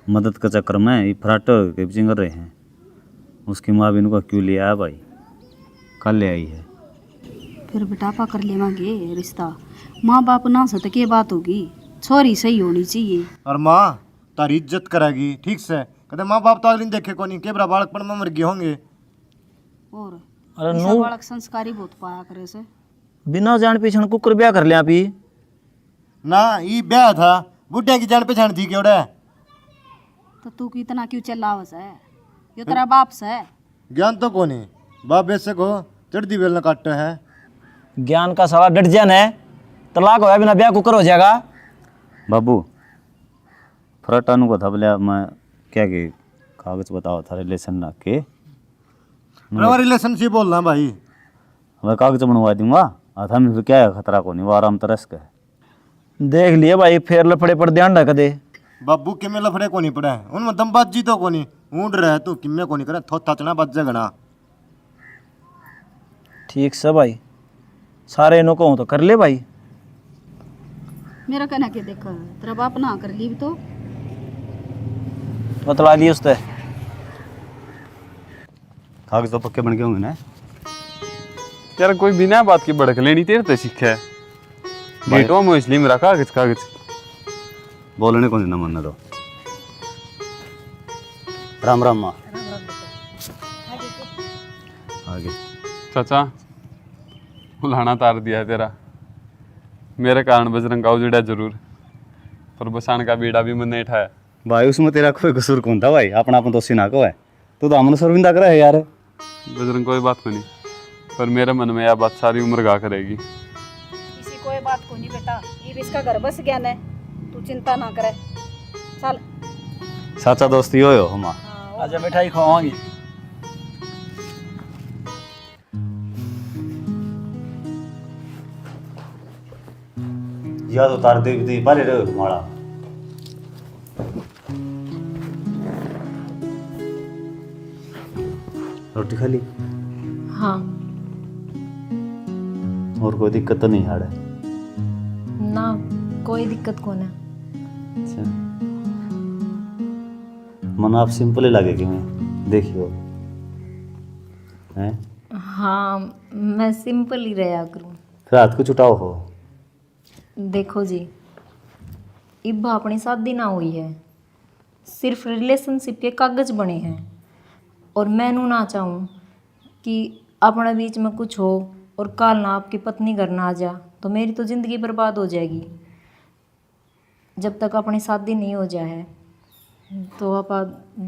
मदद के चक्कर में ये फराटा के पिचिंग कर रहे हैं। उसकी माँ भी इनको क्यों ले आया भाई, कल ले आई है। फिर बेटापा कर लेवांगे रिश्ता। माँ बाप ना से तो क्या बात होगी, छोरी सही होनी चाहिए। और माँ तारी इज्जत करेगी ठीक से। कहते माँ बाप तो अगली देखे को नहीं, केबरा बालकपन में मर गए होंगे। और अरे ऐसा नू बालक संस्कारी बहुत पाया करे से। बिना जान पहचान कुकर ब्याह कर लिया पी ना ये ब्याह था, बुढ़िया की जान पहचान थी क्यों। तो तू की इतना क्यों चिल्लावस है? यो तेरा बाप से ज्ञान तो को नहीं, बाप बेसे को चढ़ती बेल न काटते है। ज्ञान का साला डटजन है। तलाक होया बिना ब्याह कुकर हो जाएगा। बाबू फराटा नु को था बोले मैं क्या के कागज बताओ था रिलेशन ना के रिलेशनशिप बोलना भाई। मैं कागज बनवा दूंगा आधा में क्या है, खतरा को नहीं, वो आराम तरस के देख लिए भाई, फेर लफड़े पर ध्यान रख दे। बाबू किमे लफड़े को नहीं पड़ा है, उनमें दमबाजी तो को नहीं ऊँड रहे तू किमे को नहीं करे थोथा चना बच जगना। ठीक से भाई, सारे इन्हों को तो कर ले भाई। मेरा कहना के देख, तेरा बाप ना कर ली भी तो बतला लिए उसने। कागज तो पक्के बन गए होंगे ना। यार कोई बिना बात की भड़क लेनी तेरे तो सीखा है। गेटों में इसलिए मेरा कागज कागज बोलने को नहीं ना मानना। तो राम राम माँ। आगे चाचा उल्हाना तार दिया है तेरा। मेरे कारण बजरंग का उजड़ा जरूर, पर बसान का बीड़ा भी मन नहीं उठाया। भाई उसमें तेरा कोई कसूर कौन था भाई, अपना अपन दोषी ना को है। तू तो हमने शर्मिंदा करा है यार। बजरंग कोई बात को नहीं, पर मेरे मन में यह बात सारी उम्र गा करेगी। किसी कोई बात को नहीं बेटा, ये भी इसका घर बस ज्ञान है। तू चिंता ना करे चल। साचा दोस्ती हो हमा। आजा मिठाई खवाएंगे। या तो तार देवी दी पाले रहो हमारा। रोटी खा ली? हाँ। और कोई दिक्कत तो नहीं हाड़ है? ना कोई दिक्कत कौन है। अच्छा, मन आप सिंपल ही लगे कि मैं देखियो हैं? हाँ मैं सिंपल ही रहा करूँ। फिर हाथ को छुटाओ हो। देखो जी, इब्बा अपनी शादी ना हुई है, सिर्फ रिलेशनशिप के कागज बने हैं और मैं नू ना चाहूँ कि अपने बीच में कुछ हो और कल ना आपकी पत्नी घर ना आ जा तो मेरी तो ज़िंदगी बर्बाद हो जाएगी। जब तक अपनी शादी नहीं हो जाए तो आप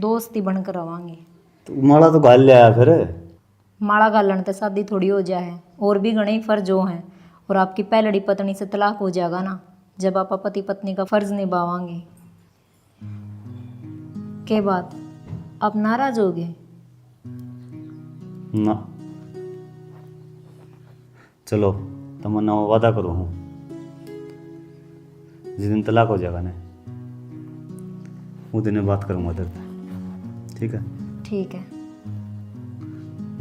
दोस्ती बनकर रवांगे। तो माला तो घाल लिया फिर। माड़ा गालन तो शादी थोड़ी हो जाए, और भी घने ही फर्ज हो हैं और आपकी पहलड़ी पत्नी से तलाक हो जाएगा ना जब आप पति पत्नी का फर्ज निभावांगे। के बाद आप नाराज होगे? ना चलो तमन्ना वादा करो हूँ, जिस दिन तलाक हो जाएगा ना वो दिन बात करूँगा तेरे से, ठीक है? ठीक है।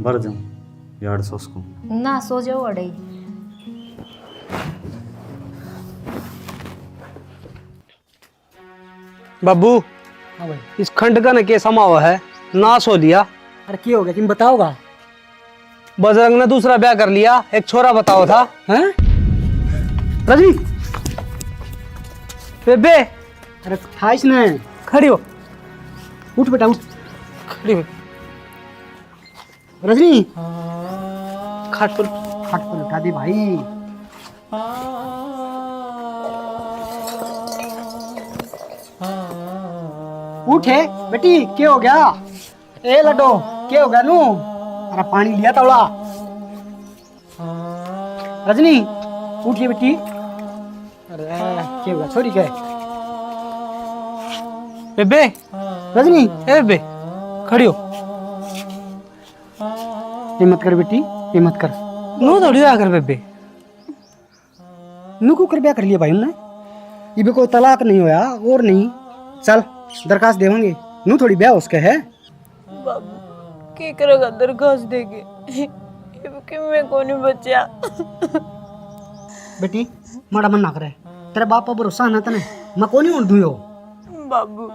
भर जाऊँ यार सोच को ना सो जाओ अड़े। बाबू हाँ भाई। इस खंड का न के समा हुआ है, नाश हो लिया। अरे क्या हो गया तुम बताओगा? बजरंग ने दूसरा ब्याह कर लिया, एक छोरा बताओ था। हैं? रजनी बेबे अरे था इसने। खड़ी हो, उठ बेटा उठ। खड़ी हो। रजनी खाट पर खाट पर उठा दी भाई। उठे बेटी, क्या हो गया? ए लड्डो क्या हो गया नू? अरे पानी लिया तवला। रजनी उठिए बेटी। अरे क्या हो गया छोरी के? बेबे रजनी ए बेबे खड़ी हो। हिम्मत कर बेटी, हिम्मत कर। नो थोड़ी आकर बेबे नू को कर ब्याह कर लिया भाई उन्होंने। ये भी कोई तलाक नहीं होया और नहीं। चल दरखास्त देवांगे, नू थोड़ी ब्याह उसके है। बाबू के करेगा दरखास्त देके? कि मैं कोनी बच्चा। बेटी माड़ा मन ना करे, तेरे बाप पर भरोसा ना तने, मैं कोनी उड़ दूयो। बाबू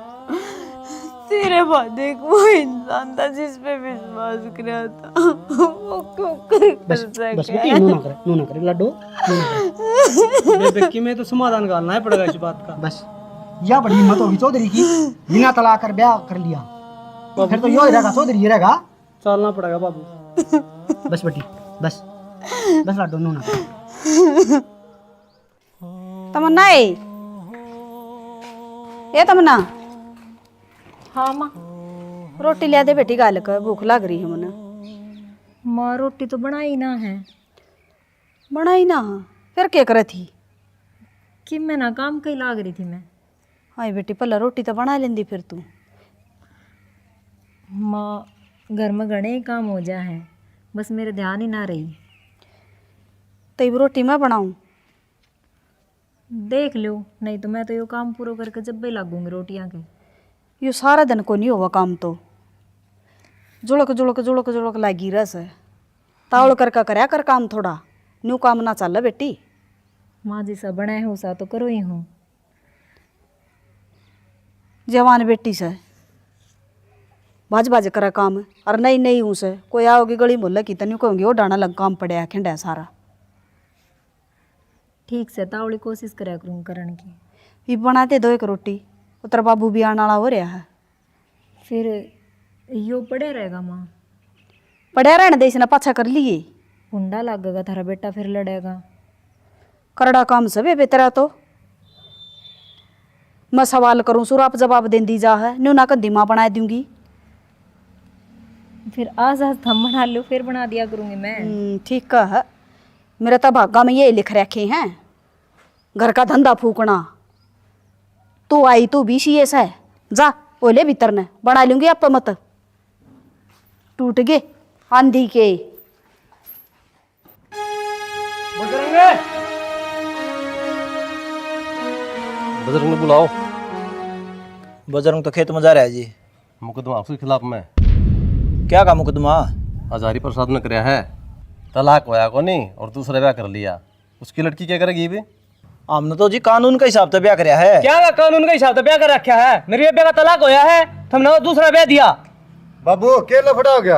तेरे बाद एक वो इंसान था जिस पे विश्वास किया था, वो क्यों कर सके? बस बेटी नू ना करे लड्डू, नू ना करे। बेबे की मैं तो समाधान करना है पड़ेगा इस बात का। बस या बड़ी हिम्मत होगी चौधरी की, बिना तलाक कर ब्याह कर लिया। फिर तो यो ही रहेगा चौधरी, ही रहेगा। चलना पड़ेगा बाबू। बस बेटी बस बस लड्डू नू ना करे। तमन्ना ए तमन्ना हाँ माँ। रोटी लिया दे बेटी, गाल कर भूख लग रही है मने। माँ रोटी तो बनाई ना है। बनाई ना? फिर क्या करे थी? कि मैं ना काम कहीं लाग रही थी मैं। हाय बेटी पहला रोटी तो बना लेंदी फिर तू। माँ घर में घने ही काम हो जा है, बस मेरे ध्यान ही ना रही। तब रोटी मैं बनाऊं? देख लो, नहीं तो मैं तो यो काम पूरा करके जब भी लागूंगी रोटियां के। यो सारा दिन को नहीं हुआ काम तो जुड़क जुड़क जुड़क जुड़क लागी रस है। तावड़ करके करया कर काम थोड़ा, न्यू काम ना चल बेटी। माँ जी सा बना है सा तो करो ही हूँ। जवान बेटी से बाज बाज करा काम, और नहीं नहीं हूँ से कोई आओगी गली मोहल्ले की तन्यू कहूँगी वो डाना लग काम पड़े खिंडा सारा। ठीक से तावड़ी कोशिश करा करूँ करने की। ये बनाते दो एक रोटी, उतर बाबू भी आने वाला हो रहा है। फिर यो पड़े रहेगा माँ। पड़े रहने दे, इसने पाछा कर लिए। हुंडा लगेगा थारा बेटा फिर लड़ेगा। करड़ा काम सब बेतरा तो मैं सवाल करूँ सुर आप जवाब देंदी जा है, न्यू ना कंधी माँ बना दूंगी। फिर आज थम बना लो फिर बना दिया करूँगी मैं। ठीक है, मेरा तो भागा में ये लिख रखे हैं घर का धंधा फूकना। तू आई तू भी सीएस है, जा ओले भीतर ने बना लूंगी आप मत टूट गए आंधी के। बजरंग बुलाओ। बजरंग तो खेत में जा रहा है जी। मुकदमा उसके खिलाफ में क्या का मुकदमा? हजारी प्रसाद ने कराया है, तलाक होया को नहीं और दूसरा ब्याह कर लिया। उसकी लड़की क्या करेगी भी? हमने तो जी कानून का हिसाब से ब्याह कराया है। क्या कानून का हिसाब से ब्याह कर रखा है? मेरे बेबे का तलाक होया है, तुमने दूसरा ब्याह दिया। बाबू क्या लफड़ा हो गया?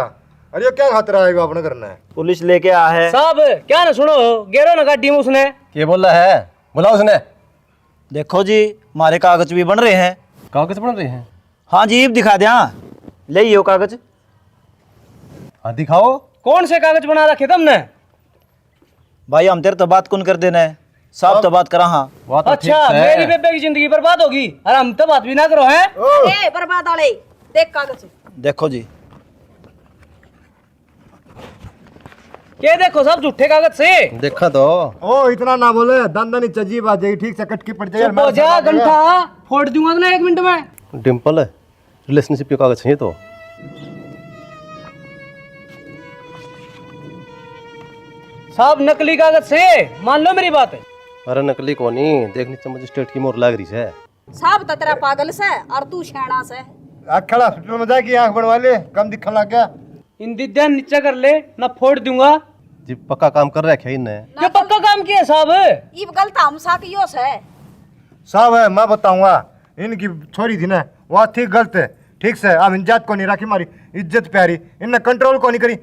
अरे क्या खतरा है आपने करना है? पुलिस लेके आ है साहब क्या ना सुनो, गेरो ना गाड़ी में उसने। क्या बोला है? बुलाओ उसने। देखो जी हमारे कागज भी बन रहे हैं। कागज बन रहे हैं? हाँ जी दिखा दे। हाँ ले यो कागज। हाँ दिखाओ। कौन से कागज बना रखे तुमने? भाई हम तेरे तो बात कौन कर देना है, साहब तो बात करा। हाँ बात तो ठीक अच्छा है। मेरी बेबे की जिंदगी बर्बाद होगी और हम तो बात भी ना करो हैं। ए बर्बाद वाले देख कागज। देखो जी ये देखो सब झूठे कागज से। देखा तो। ओ इतना ना बोले, दंदनी चजी बात जाएगी, ठीक से कटकी पड़ जाएगी। चुप हो जा घंटा, फोड़ दूंगा ना 1 मिनट में। डिम्पल रिलेशनशिप के कागज चाहिए तो। साहब नकली कागज से, मान लो मेरी बात। अरे नकली को नहीं, देखनी चाहिए मजिस्ट्रेट की मोहर लाग रही है। साहब तो तेरा पागल से और तू छेड़ा से। खड़ा हॉस्पिटल में जाके आंख बनवा ले, कम दिखने लग गया। इन ध्यान नीचे कर ले ना, फोड़ दूंगा। जी पक्का काम कर रखा है इनने। ये पक्का काम किया साहब। ये गलत हम सा की योस है। साहब है मैं बताऊंगा, इनकी छोरी थी ना वह थी गलत है, ठीक से। अब इज्जत को नहीं रखी, हमारी इज्जत प्यारी, इनने कंट्रोल को नहीं करी।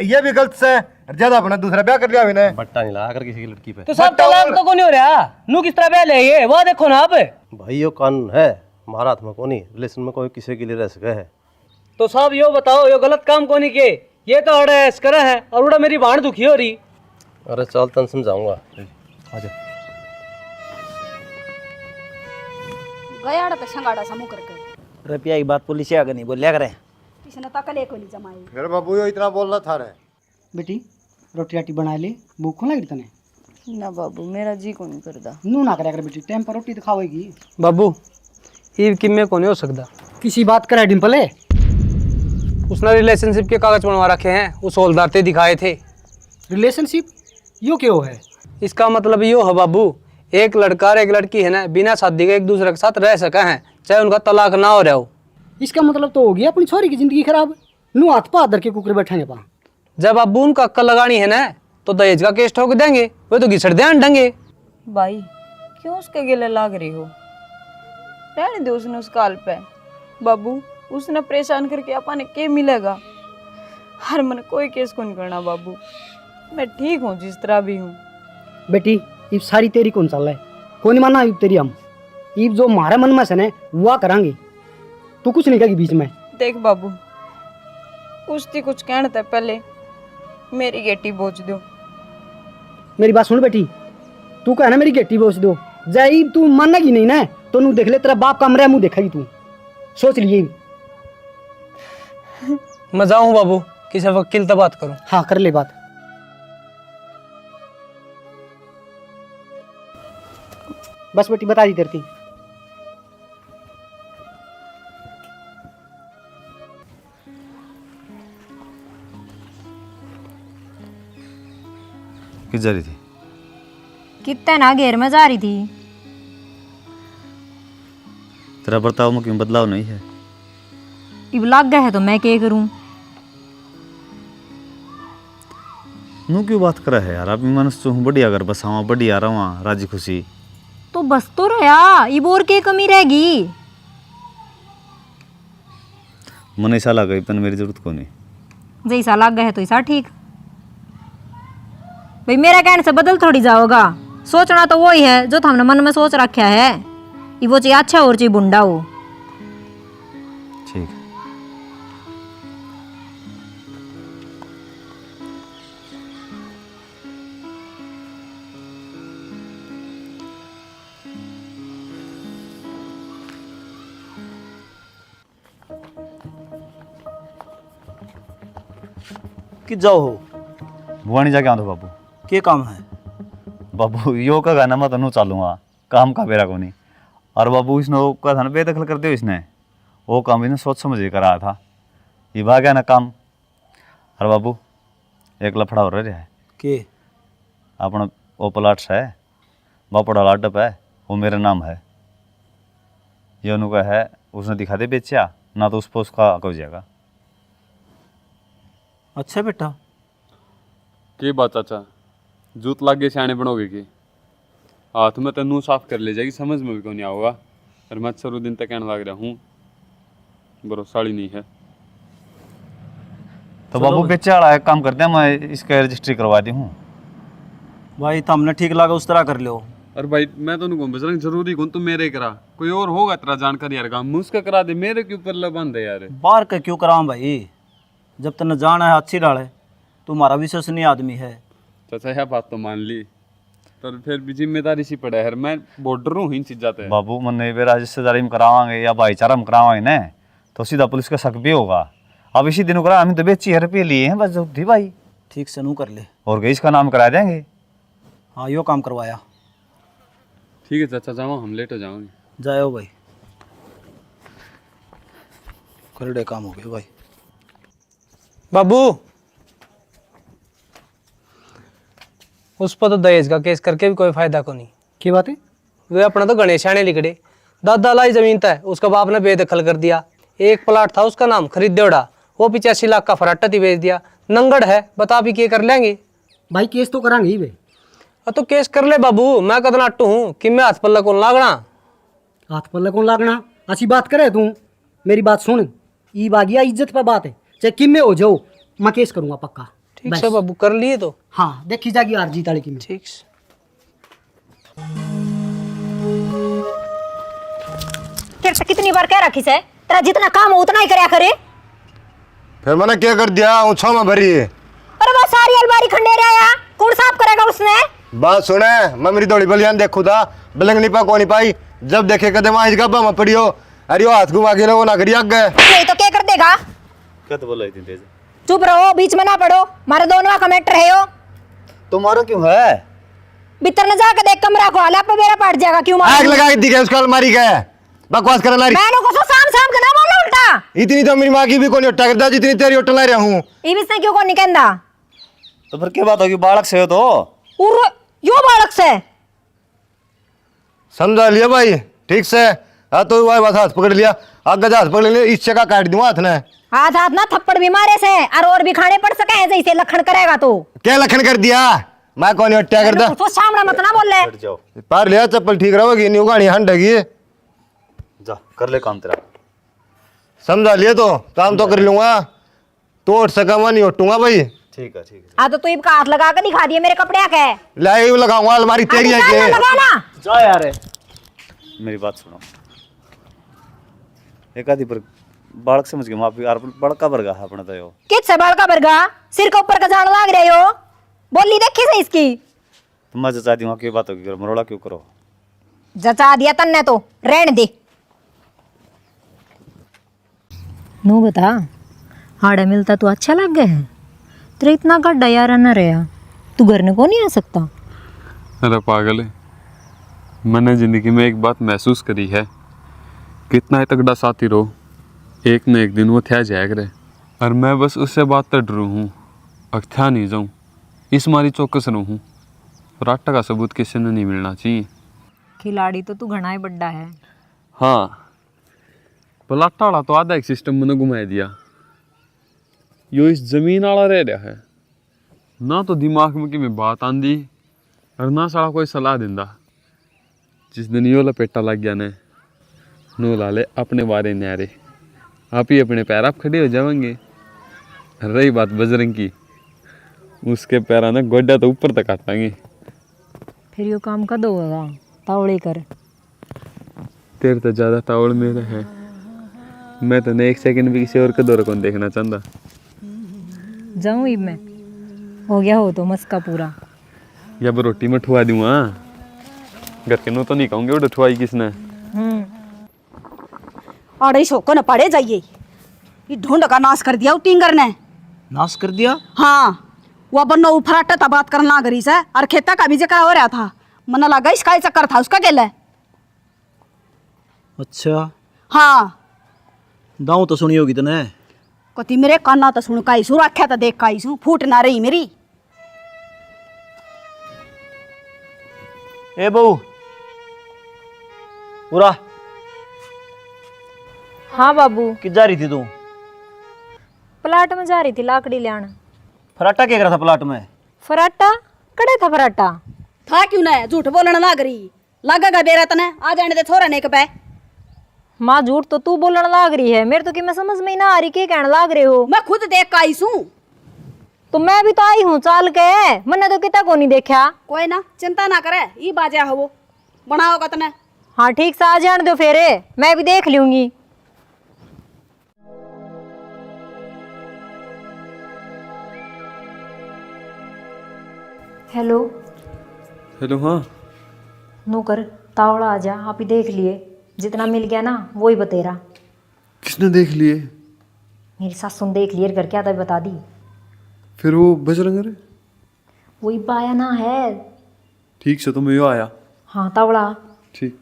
ये भी गलत से ज्यादा अपना दूसरा ब्याह कर लिया इन्हें। बट्टा नहीं लगा कर किसी की लड़की पे। तो साहब तलाक तो नहीं हो रहा, नू किस तरह ब्याह ले ये वो देखो ना आप। भाई यो कानून है हमारा हाथ में, को नहीं रिलेशन में कोई किसी के लिए रह सके है। तो साहब यो बताओ यो गलत काम को नहीं किए, ये तो अड़ा ऐस करा है और उड़ा मेरी बाण दुखी हो रही। अरे चल तन समझाऊंगा, आजा। गया तो संगाड़ा समूह करके रुपया की बात पुलिस आगे नहीं बोलिया करे। इसने तकले को नहीं जमाई। फिर बाबू यो इतना बोल रहा था रे। बेटी रोटी राटी बना ले, भूख लगी तने? ना बाबू मेरा जी को नहीं करता। नू ना करे बेटी, टाइम पर रोटी तो खाओगी। बाबू ये किम्मे को नहीं हो सकता। किसी बात करे डिम्पल है? उसने रिलेशनशिप के कागज बनवा रखे हैं, उस हौलदार ते दिखाए थे। रिलेशनशिप यो क्यों है? इसका मतलब यो है बाबू, एक लड़का और एक लड़की है ना बिना शादी के एक दूसरे के साथ रह सका है, चाहे उनका तलाक ना हो रहा हो। इसका मतलब तो हो गया अपनी छोरी की जिंदगी खराब। नू हाथ पा धर के कुकरे बैठेंगे पा। जब अब्बू उनका अक्कल लगानी है ना तो दहेज का केस ठोक देंगे, वो तो घिसड़ ध्यान देंगे। भाई क्यों उसके गिले लाग रही हो? रहने दो उसने उस काल पे। बाबू उसने परेशान करके अपन के मिलेगा। हर मन कोई केस को नहीं करना बाबू, मैं ठीक हूँ जिस तरह भी हूँ। बेटी इब सारी तेरी कौन चल रहा है? कौन माना इब तेरी हम? इब जो हमारे मन में से ना वो करांगे, तू कुछ नहीं कहेगी बीच में। देख बाबू कुछ कुछ कहने से पहले मेरी गेटी बोझ दो। मेरी बात सुन बेटी, तू कह ना मेरी गेटी बोझ दो, जाई तू मानेगी नहीं ना तो नू देख ले तेरा बाप का मरा मुंह देखेगी तू, सोच लिए। मैं जाऊँ बाबू, किसी वकील से बात करूँ? हाँ कर ले बात। बस बेटी बता दी तेरे की। किस जा रही थी? कितने ना घेर में जा रही थी। तेरा बर्ताव में क्यों बदलाव नहीं है? इब लग गया है तो मैं क्या करूं? नू क्यों बात करा है यार? अभी मनुष्य हूँ बढ़िया, अगर बस हाँ बढ़िया रहा राजी खुशी। तो बस तो रहा, इब और क्या कमी रहेगी? मन ऐसा लगा इतन मेरी जरूरत को नहीं। जैसा लग गया है तो ऐसा ठीक। भाई मेरा कहने से बदल थोड़ी जाओगा, सोचना तो वही है जो हमने मन में सोच रखा है। ये वो चाहिए अच्छा और चाहिए बुंडा हो। ठीक। कि जाओ हो भुवानी जाके आंदो बाबू। के काम है? बाबू यो का गाना मैं तनु चालूंगा, काम का बेरा को नहीं। और बाबू इसने वो कहा था ना बेदखल कर दियो इसने, वो काम इसने सोच समझ के करा था, ये भाग गया ना काम। और बाबू एक लफड़ा हो रहा है के अपना वो प्लाट है बापड़ा लाडप है, वो मेरा नाम है, ये उनका है, उसने दिखा दे बेचा ना तो उस पर उसका हो जाएगा। अच्छा बेटा, के बात चाचा, जूत लागे सियाने बनोगे की हाथ में तेनू साफ कर ले जाएगी, समझ में भी क्यों नहीं आओगा। और मैं सरू दिन तक कहने लग रहा हूँ भरोसाड़ी नहीं है। तो बाबू बेचा वाला एक काम करते हैं, मैं इसका रजिस्ट्री करवा दी हूँ। भाई तो हमने ठीक लगा उस तरह कर लो। अरे भाई मैं तो नहीं बजरंग जरूरी कौन, तुम मेरे करा, कोई और होगा तेरा जानकारी यार, काम मुझका करा दे, मेरे के ऊपर लबंद है यार। बाहर का क्यों कराऊं भाई, जब तक न जाना है अच्छी डाले, तुम्हारा विश्वसनीय आदमी है। चाचा यह बात तो मान ली, पर फिर भी जिम्मेदारी सी पड़ा है, मैं बॉर्डर हूँ इन चीज़ जाते हैं। बाबू मन नहीं बेरा रिश्तेदारी में करावांगे या भाईचारा में करावांगे ना तो सीधा पुलिस का शक भी होगा। अब इसी दिनों करा हम तो बेची रुपये लिए हैं बस थी भाई, ठीक से नू कर ले। और गई इसका नाम करा देंगे। हाँ यो काम करवाया। ठीक है चाचा, जाओ हम लेट हो जाओगे। जाओ भाई, करड़े काम हो गए भाई। बाबू उस पर तो दहेज का केस करके भी कोई फायदा को नहीं। की बात है? वे अपना तो गणेश आने लिखड़े, दादा लाई जमीन था, उसका बाप ने बेदखल कर दिया। एक प्लाट था उसका नाम खरीद देड़ा, वो 85 लाख का फराटा ही बेच दिया। नंगड़ है, बता भी क्या कर लेंगे भाई? केस तो करांगे ही वे। तो केस कर ले बाबू, मैं कदना अट्टू हूँ कि मैं हाथ पल्ला कौन लागना। हाथ पल्ले कौन लागना? अच्छी बात करे तू, मेरी बात सुन, ई बागिया इज्जत पे बात है, चाहे किम में हो जाओ मैं केस करूंगा पक्का। ठीक है बाबू, कर लिए तो। हाँ देखी जाएगी यार जीत वाली की में। ठीक। कितनी बार कह रखी से तेरा जितना काम हो उतना ही करया करे। फिर मैंने क्या कर दिया, ऊँचा में भरी है। अरे वो सारी अलमारी खंडेर आया, कौन साफ करेगा उसने? बात सुने, मैं मेरी दौड़ी बलियान देखू था, बलंग नहीं पा को नहीं पाई, जब देखे कदम आज गब्बा में पड़ी हो, अरे वो हाथ घुमा के वो ना करी आग गए। नहीं तो क्या कर देगा? क्या तो बोला इतनी तेज? चुप रहो, बीच में ना पड़ो, मारे दोनों का मैटर है यो। तुम्हारा क्यों है? भीतर न जाकर देख कमरा को, हाल पे मेरा पड़ जाएगा। क्यों आग लगा दी उसको अलमारी का, बकवास करना रही। मैंने को साम साम के ना बोलो उल्टा। इतनी तो मेरी माँ की भी कोई उठा करता जितनी तेरी उठा ला रहा हूँ। ये भी क्यों को नहीं कहता? तो फिर क्या बात होगी, बालक से हो तो यो बालक से समझा लिया भाई ठीक से। हाँ तो वही बात, हाथ पकड़ लिया, आगे हाथ पकड़ लिया, इस जगह काट दूंगा हाथ ने। हाथ हाथ ना थप्पड़ भी मारे से और भी खाने पड़ सके हैं, जैसे लखन करेगा तो। क्या लखन कर दिया, मैं कौन हट्या करता। तो सामने मत ना बोल ले। पार लिया चप्पल ठीक रहोगी, नहीं उगानी हंडेगी। जा कर ले काम तेरा। समझा लिया तो काम तो कर लूंगा, तो उठ सका मैं नहीं उठूंगा भाई। ठीक है ठीक है। हाँ तो तू इनका हाथ लगा के दिखा दिए मेरे कपड़े के। लाइव लगाऊंगा अलमारी तेरी है के। लगाना जा यार, मेरी बात सुनो, एक आधी पर बालक समझ के माफी यार, बड़का वर्गा है अपना तो यो। किस से बाल का बरगा, सिर के ऊपर का जान लाग रहे हो, बोली देखी से इसकी। तुम मैं जचा दी वहाँ की बात होगी, करो मरोड़ा क्यों करो। जचा दिया तन्ने तो रहने दे। नो बता, हाड़ा मिलता तो अच्छा लग गया है, तेरा इतना गड्ढा यार न रहा, तू घर ने को नहीं आ सकता। अरे पागल है, मैंने जिंदगी में एक बात महसूस करी है, कितना ही तगड़ा साथी रहो, एक न एक दिन वो थया जाया करे। और मैं बस उससे बात तर डरू हूँ, अख्या नहीं जाऊँ, इस मारी चौकस रहूँ। राटा का सबूत किसी ने नहीं मिलना चाहिए। खिलाड़ी तो तू घना ही बड्डा है। हाँ पलाटा वाला तो आधा एक सिस्टम मैंने घुमा दिया, यो इस जमीन वाला रह रहा है ना, तो दिमाग में कि मैं बात आंदी और ना सारा कोई सलाह दिंदा। जिस दिन यो लपेटा लग गया ने, नो लाले अपने बारे न्यारे, आप ही अपने पैर आप खड़े हो जाएंगे। रही बात बजरंग की, उसके पैरा ने गोड्डा तो ऊपर तक काटांगे। फिर यो काम कद होगा, तावड़े कर। तेरे तो ज़्यादा तावड़ मेरा है, मैं तो एक सेकंड भी किसी और का दौर कौन देखना चाहता। जाऊँ इब मैं, हो गया हो तो मस्का पूरा। या वो रोटी में ठुआ दूँ, घर के नो तो नहीं कहूँगे वो ठुआई किसने। अड़े शोको न पड़े जाइए, ये ढूंढ का नाश कर दिया टिंगर ने। नाश कर दिया? हाँ, वो बन्नो उफराटा था बात करना करी से, और खेता का भी जिक्र हो रहा था, मन लगा इसका ही चक्कर था उसका केले। अच्छा हाँ दाऊ तो सुनी होगी तने। कति मेरे काना तो सुन काईसू रख्या तो देख काईसू फूट ना रही मेरी। ए बहू पूरा हाँ बाबू, कि जा रही थी तू? प्लाट में जा रही थी लाकड़ी लान। फराटा क्या करा था प्लाट में? फराटा कड़े था फराटा। था क्यों ना झूठ बोलने लाग रही लगेगा बेरा तने आ जाने दे थोड़ा नेक पे। माँ झूठ तो तू बोलने लाग रही है, मेरे तो कि मैं समझ में ही ना आ रही के कहने लाग रहे हो। मैं खुद देख काईसू। तो मैं भी तो आई हूँ चाल के, मैंने तो कितना को नहीं देखा। कोई ना चिंता ना करे ये बाजा हो वो बनाओगा तने। हाँ ठीक से आ जाने दो फेरे, मैं भी देख लूंगी। Hello hello. हाँ नौकर तावड़ा आ जा, आप ही देख लिए जितना मिल गया ना वो ही बतेरा। किसने देख लिए? मेरी सासू ने देख लिए घर क्या था बता दी। फिर वो बजरंग रे? वही पाया ना है। ठीक से तो मैं यो आया। हाँ तावड़ा। ठीक।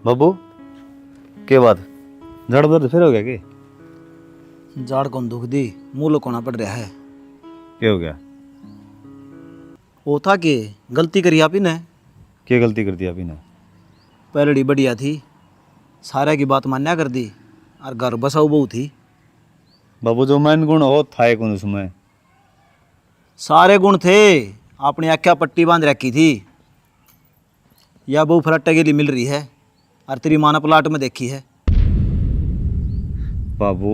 बाबू के बात जड़ दर्द फिर हो गया कि? जाड़ कौन दुख दी, मुंह लोकोना पड़ रहा है। क्या हो गया? वो था कि गलती करी आप ही ने। क्या गलती कर दी अभी ने? पैरड़ी बढ़िया थी, सारे की बात मान्या कर दी और घर बसाऊ बहू थी। बाबू जो मैन गुण हो था कौन उसमें? सारे गुण थे, अपनी आख्या पट्टी बांध रखी थी। या बहू फराटे के लिए मिल रही है और तेरी माँ ने प्लाट में देखी है। बाबू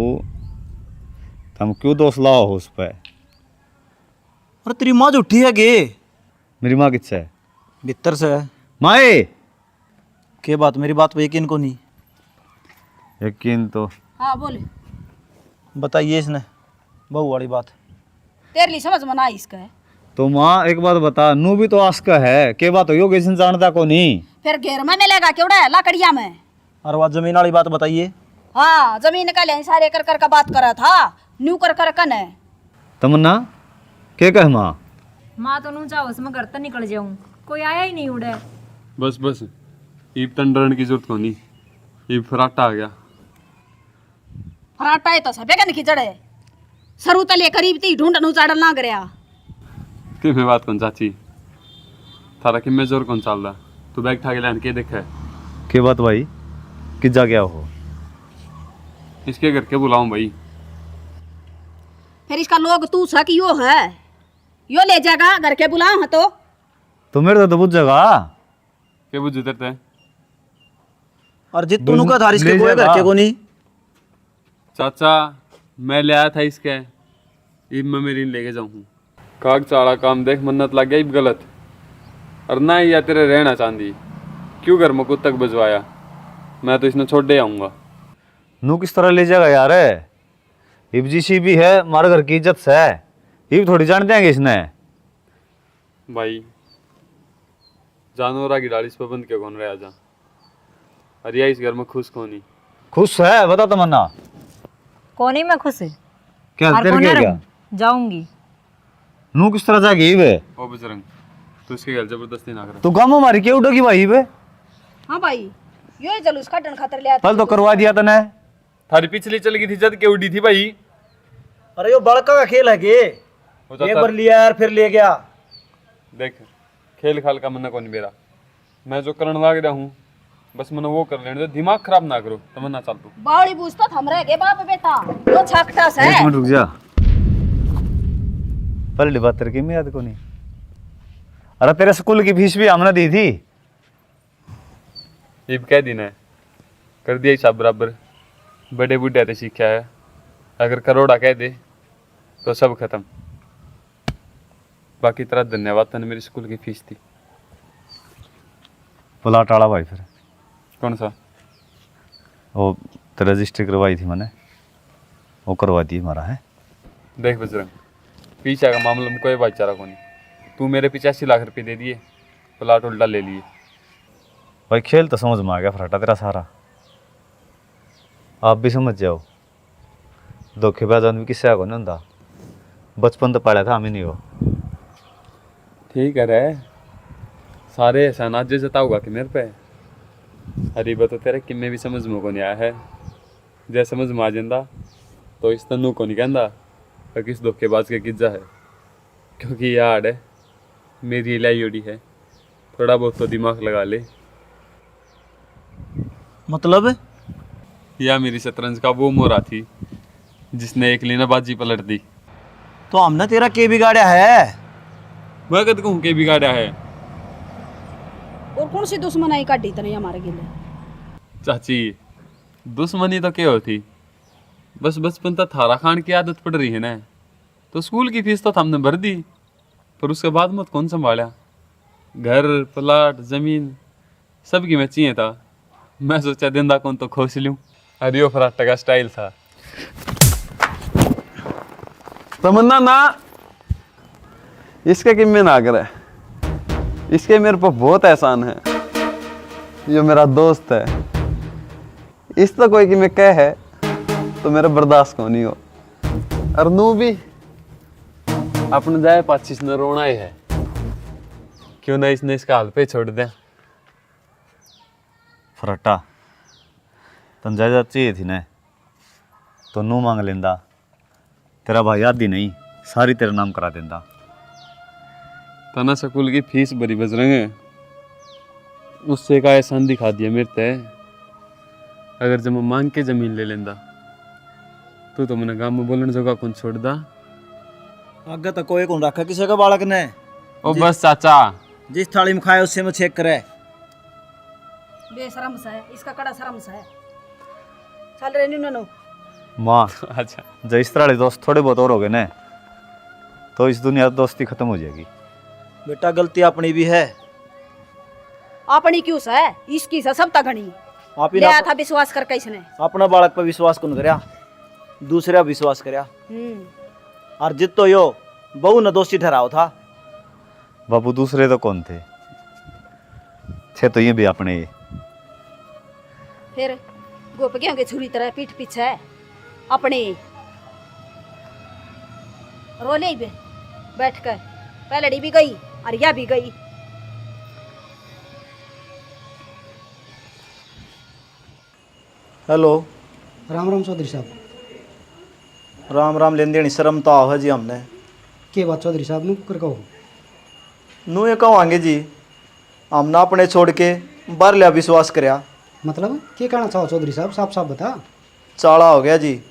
तुम क्यों दोष लाओ हो उस पर? और तेरी माँ झूठी है गे। मेरी माँ किससे है? भीतर से है। माए के बात, मेरी बात पे यकीन को नहीं? यकीन तो हाँ बोले बताइए इसने बहू वाली बात। तेरे लिए समझ में ना आई इसका है। तो माँ एक बात बता, नू भी तो आस्क है के बात हो यो किसी जानता को नहीं। फिर घेर में मिलेगा क्यों लाकड़िया में। और वह जमीन वाली बात बताइए। हाँ जमीन का ले सारे कर कर का बात करा था न्यू कर कर कन है। तमन्ना के कह माँ? माँ तो नू चाहो मैं घर तो निकल जाऊं, कोई आया ही नहीं उड़े। बस बस ईब तंडरन की जरूरत को नहीं, ईब फराटा आ गया। फराटा है तो सबे कन खिचड़े सरू तले करीब ती ढूंढ नु चाड़ल ना गया। कि मैं बात कौन चाची, थारा कि मैं जोर कौन चाल रहा? तू बैग ठा के लान के देखा है? के बात भाई कि जा गया हो? इसके घर के बुलाऊं भाई? फिर इसका लोग तू सक यो है यो ले जाएगा घर के बुलाओ है तो मेरे तो बुझ जगा के बुझ उतरते हैं। और जित तू का थारिश के कोई घर के को नहीं। चाचा मैं ले आया था इसके, ईब मैं मेरी लेके जाऊँ। काग चाड़ा काम देख मन्नत लग गया ईब गलत, और ना ही या तेरे रहना चांदी क्यों घर में कुत्तक बजवाया? मैं तो इसने छोड़ दे आऊँगा। नू किस तरह ले जाएगा यार? इब जी भी है हमारे घर की इज्जत से है, इब थोड़ी जान देंगे इसने। भाई जानवरा की डाली इस पर बंद क्यों कौन रहा जा? अरे इस घर में खुश कौन ही? खुश है बता तमन्ना? कौन ही मैं खुश है? क्या तेरे क्या क्या? जाऊंगी। नू किस तरह जाएगी बे? ओ बजरंग तू इसके घर जबरदस्ती ना कर। तू गाँव हमारी क्या उठोगी भाई बे? हाँ भाई यो जलूस काटन खातर ले पल तो करवा दिया तने। थारी पिछली चल गई थी जद के उड़ी थी भाई। अरे यो बड़का का खेल है के एक बार लिया यार फिर ले गया। देख खेल खाल का मन्ना को नहीं मेरा, मैं जो करने लग रहा हूँ बस मैंने वो कर लेने दे, दिमाग खराब ना करो। तमन्ना चल तू बावड़ी बूझता थम रह गए बाप बेटा तो छकटा से। एक मिनट रुक जा, पहली बात तेरे की मैं याद को नहीं। अरे तेरे स्कूल की फीस भी हमने दी थी। इब कह दिन है कर दिया हिसाब बराबर, बड़े बूढ़े ते सीखा है, अगर करोड़ा कह दे तो सब खत्म। बाकी तरह धन्यवाद तने मेरी स्कूल की फीस थी। प्लाट आला भाई फिर कौन सा? वो तो रजिस्ट्री करवाई थी मैंने, वो करवा दी हमारा है। देख बजरंग पीछा का मामला में कोई भाईचारा को नहीं, तू मेरे 85 लाख रुपए दे दिए, प्लाट उल्टा ले लिए। भाई खेल तो समझ में आ गया फराटा तेरा सारा, आप भी समझ जाओ। धोखेबाज आदमी किससे आगो नहीं होता, बचपन तो पढ़ा था हम ही नहीं हो। ठीक है रे, सारे एहसान आज जताऊगा कि मेरे पे। अरे बा तो तेरे किन्ने भी समझ में को नहीं आया है। जै समझ में आ जाता तो इस तनु को नहीं कहता कि किस धोखेबाज के गिज्जा है, क्योंकि यार है मेरी लाई उड़ी है, थोड़ा बहुत तो दिमाग लगा ले। मतलब या मेरी शतरंज का वो मोरा थी जिसने एक लीना बाजी पलट दी। तो हमने तेरा के बिगाड़ा है? मैं कद कहूँ के बिगाड़ा है। और कौन सी दुश्मनाई काटी तने हमारे गिले? चाची दुश्मनी तो क्या होती, बस बचपन तक थारा खान की आदत पड़ रही है ना, तो स्कूल की फीस तो हमने भर दी, पर उसके बाद मत कौन संभाला। घर प्लाट जमीन सब की मैं चाहिए था। मैं सोचा दिंदा कौन तो खोस लूँ। अरे वो फराटा का स्टाइल था। तमन्ना ना इसके किम्मे ना करे, इसके मेरे पर बहुत एहसान है। ये मेरा दोस्त है, इस तो कोई कि मैं कह है तो मेरा बर्दाश्त को नहीं हो। और नू भी अपने जाए पाचिस न रोना ही है, क्यों ना इसने इसका हाल पे छोड़ दे। फराटा तन जायदाद चाहिए थी ना तो नू मांग लेंदा, तेरा भाई आदि नहीं सारी तेरा नाम करा देंदा। तना स्कूल की फीस भरी बजरंग, उससे का एहसान दिखा दिया मेरे ते। अगर जब मैं मांग के जमीन ले लेंदा तो मैंने गाँव में बोलने जगह कौन छोड़ दा। आगे तो कोई कौन रखा किसी का बालक ने। ओ बस चाचा, जिस थाली में खाए उससे में चेक करे। बेशरम सा है, इसका कड़ा शर्म सा है। चल रे नु माँ अच्छा जब इस तरह के दोस्त थोड़े बहुत और हो गए ना तो इस दुनिया दोस्ती खत्म हो जाएगी। बेटा गलती अपनी भी है। अपनी क्यों सा है, इसकी सा सब तगनी। आप ही ले आया था विश्वास करके इसने। अपना बालक पर विश्वास कौन करया, दूसरा विश्वास करया। और जित तो यो बहु न दोषी ठहराओ था। बाबू दूसरे तो कौन थे तो ये भी अपने ही। फिर गोपगियों के छुरी तरह पीठ पीछे अपने रोले ही बैठ कर पहलड़ी भी गई और यह भी गई। हेलो राम राम चौधरी साहब। राम राम लेन देनी शर्म तो आव है जी हमने। के बात चौधरी साहब नु कर कहो। नू ये कहोगे जी, हमने अपने छोड़ के बाहर लिया विश्वास करया। मतलब क्या कहना चाहो चौधरी साहब, साफ साफ बता। चाला हो गया जी,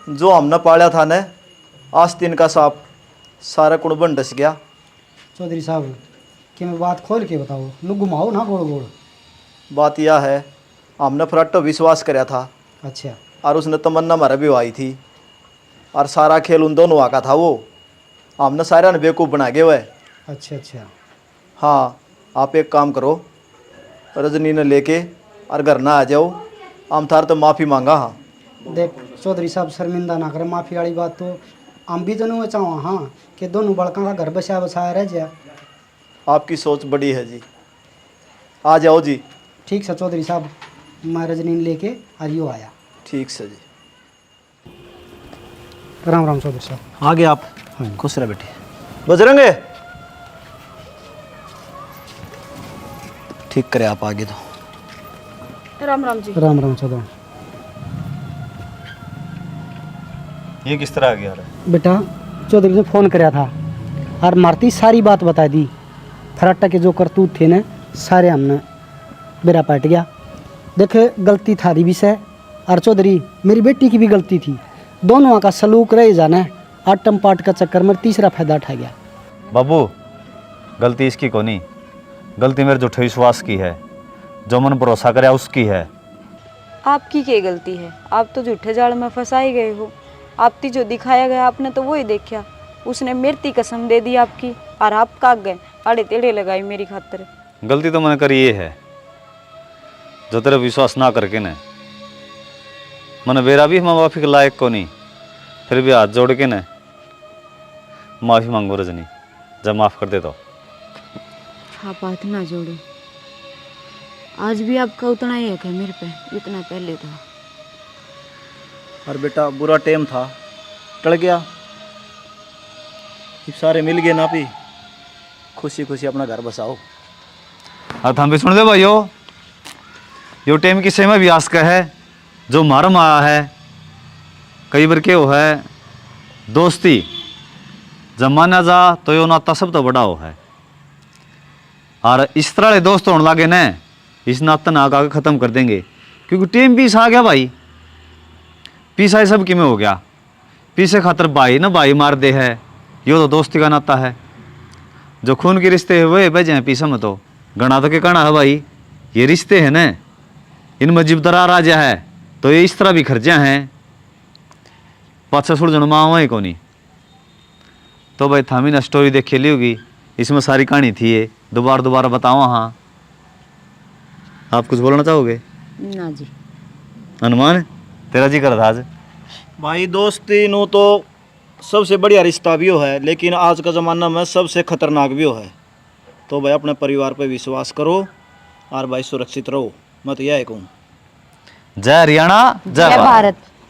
जो हमने पाला था न आस्तीन का सांप सारा कुणबन डस गया। चौधरी साहब कि मैं बात खोल के बताओ, नु घुमाओ ना गोल गोल। बात यह है, हमने फराटो विश्वास करया था। अच्छा। और उसने तमन्ना मारा भी आई थी, और सारा खेल उन दोनों का था। वो हमने सारा ने बेवकूफ़ बना गए हुए। अच्छा अच्छा। हाँ, आप एक काम करो, रजनी ने लेके और घर ना आ जाओ। हम थार तो माफ़ी मांगा। हाँ देख चौधरी साहब शर्मिंदा ना करे, माफ़ी वाली बात तो हम भी दोनों चाहो। हाँ कि दोनों बड़का का घर बसाया बसाया रह जाए। आपकी सोच बड़ी है जी, आ जाओ जी। ठीक है चौधरी साहब, मैं रजनी लेके आइयो आया। ठीक से जी। राम राम चौधरी साहब। आगे आप खुश रहे बेटे। बजरंगे ठीक करे आप आगे तो। राम राम जी। राम राम चौधरी। ये किस तरह आ गया रे? बेटा चौधरी ने फ़ोन कराया था और मारती सारी बात बता दी। फराटा के जो करतूत थे न सारे हमने बेरा पाट गया। देखे गलती थारी भी से और चौधरी मेरी बेटी की भी गलती थी। दोनों का सलूक रह जाना, आटम पाट का चक्कर में तीसरा फायदा उठा गया। बाबू गलती इसकी को नहीं, गलती मेरे झूठे विश्वास की है, जो मन भरोसा करे उसकी है। आपकी क्या गलती है? आप तो झूठे जाल में फंसाए गए हो। आपकी जो दिखाया गया आपने तो वही देखा। उसने मृत्यु कसम दे दी आपकी और आप काग गए आड़े टेढ़े लगाई मेरी खातिर। गलती तो मैंने करी ये है, जो तेरा विश्वास ना करके न मैंने बेरा भी माँ बापी के लायक को नहीं, फिर भी हाथ जोड़ के न माफ़ी मांगो रजनी, जब माफ़ कर दे तो। आप हाथ ना जोड़ो, आज भी आपका उतना ही हक है मेरे पे जितना पहले था। और बेटा बुरा टाइम था, टल गया। अब सारे मिल गए ना भी, खुशी खुशी अपना घर बसाओ। अब हम भी सुन दे भाइयों, यो टाइम की सेमा भी आस का है जो मारम आया है। कई बार के हो है दोस्ती जमाना जा तो यो नाता सब तो बड़ा हो है, और इस तरह के दोस्त होने लगे न इस नाता ना आगे ख़त्म कर देंगे, क्योंकि टीम पीस आ गया भाई। पीसा सब कि में हो गया, पीछे खातर भाई ना भाई मार दे है, यो तो दोस्ती का नाता है। जो खून के रिश्ते है वही बजे हैं पीसा में तो गणा तो के कहना है भाई, ये रिश्ते हैं न, इनमें जब दरार आ जा है तो ये इस तरह भी खर्चा हैं, पाछा सुड़ जन्मा हुआ ही को नहीं। तो भाई थामी ना स्टोरी देख ली होगी, इसमें सारी कहानी थी ये, दोबारा बताओ। हाँ आप कुछ बोलना चाहोगे? ना जी। अनुमान तेरा जी कर था आज? भाई दोस्ती नो तो सबसे बढ़िया रिश्ता भी हो है, लेकिन आज का ज़माना में सबसे खतरनाक भी हो है। तो भाई अपने परिवार पे विश्वास करो और भाई सुरक्षित रहो, मैं तो यह कहूँ। जय हरियाणा, जय जय भारत। भारत।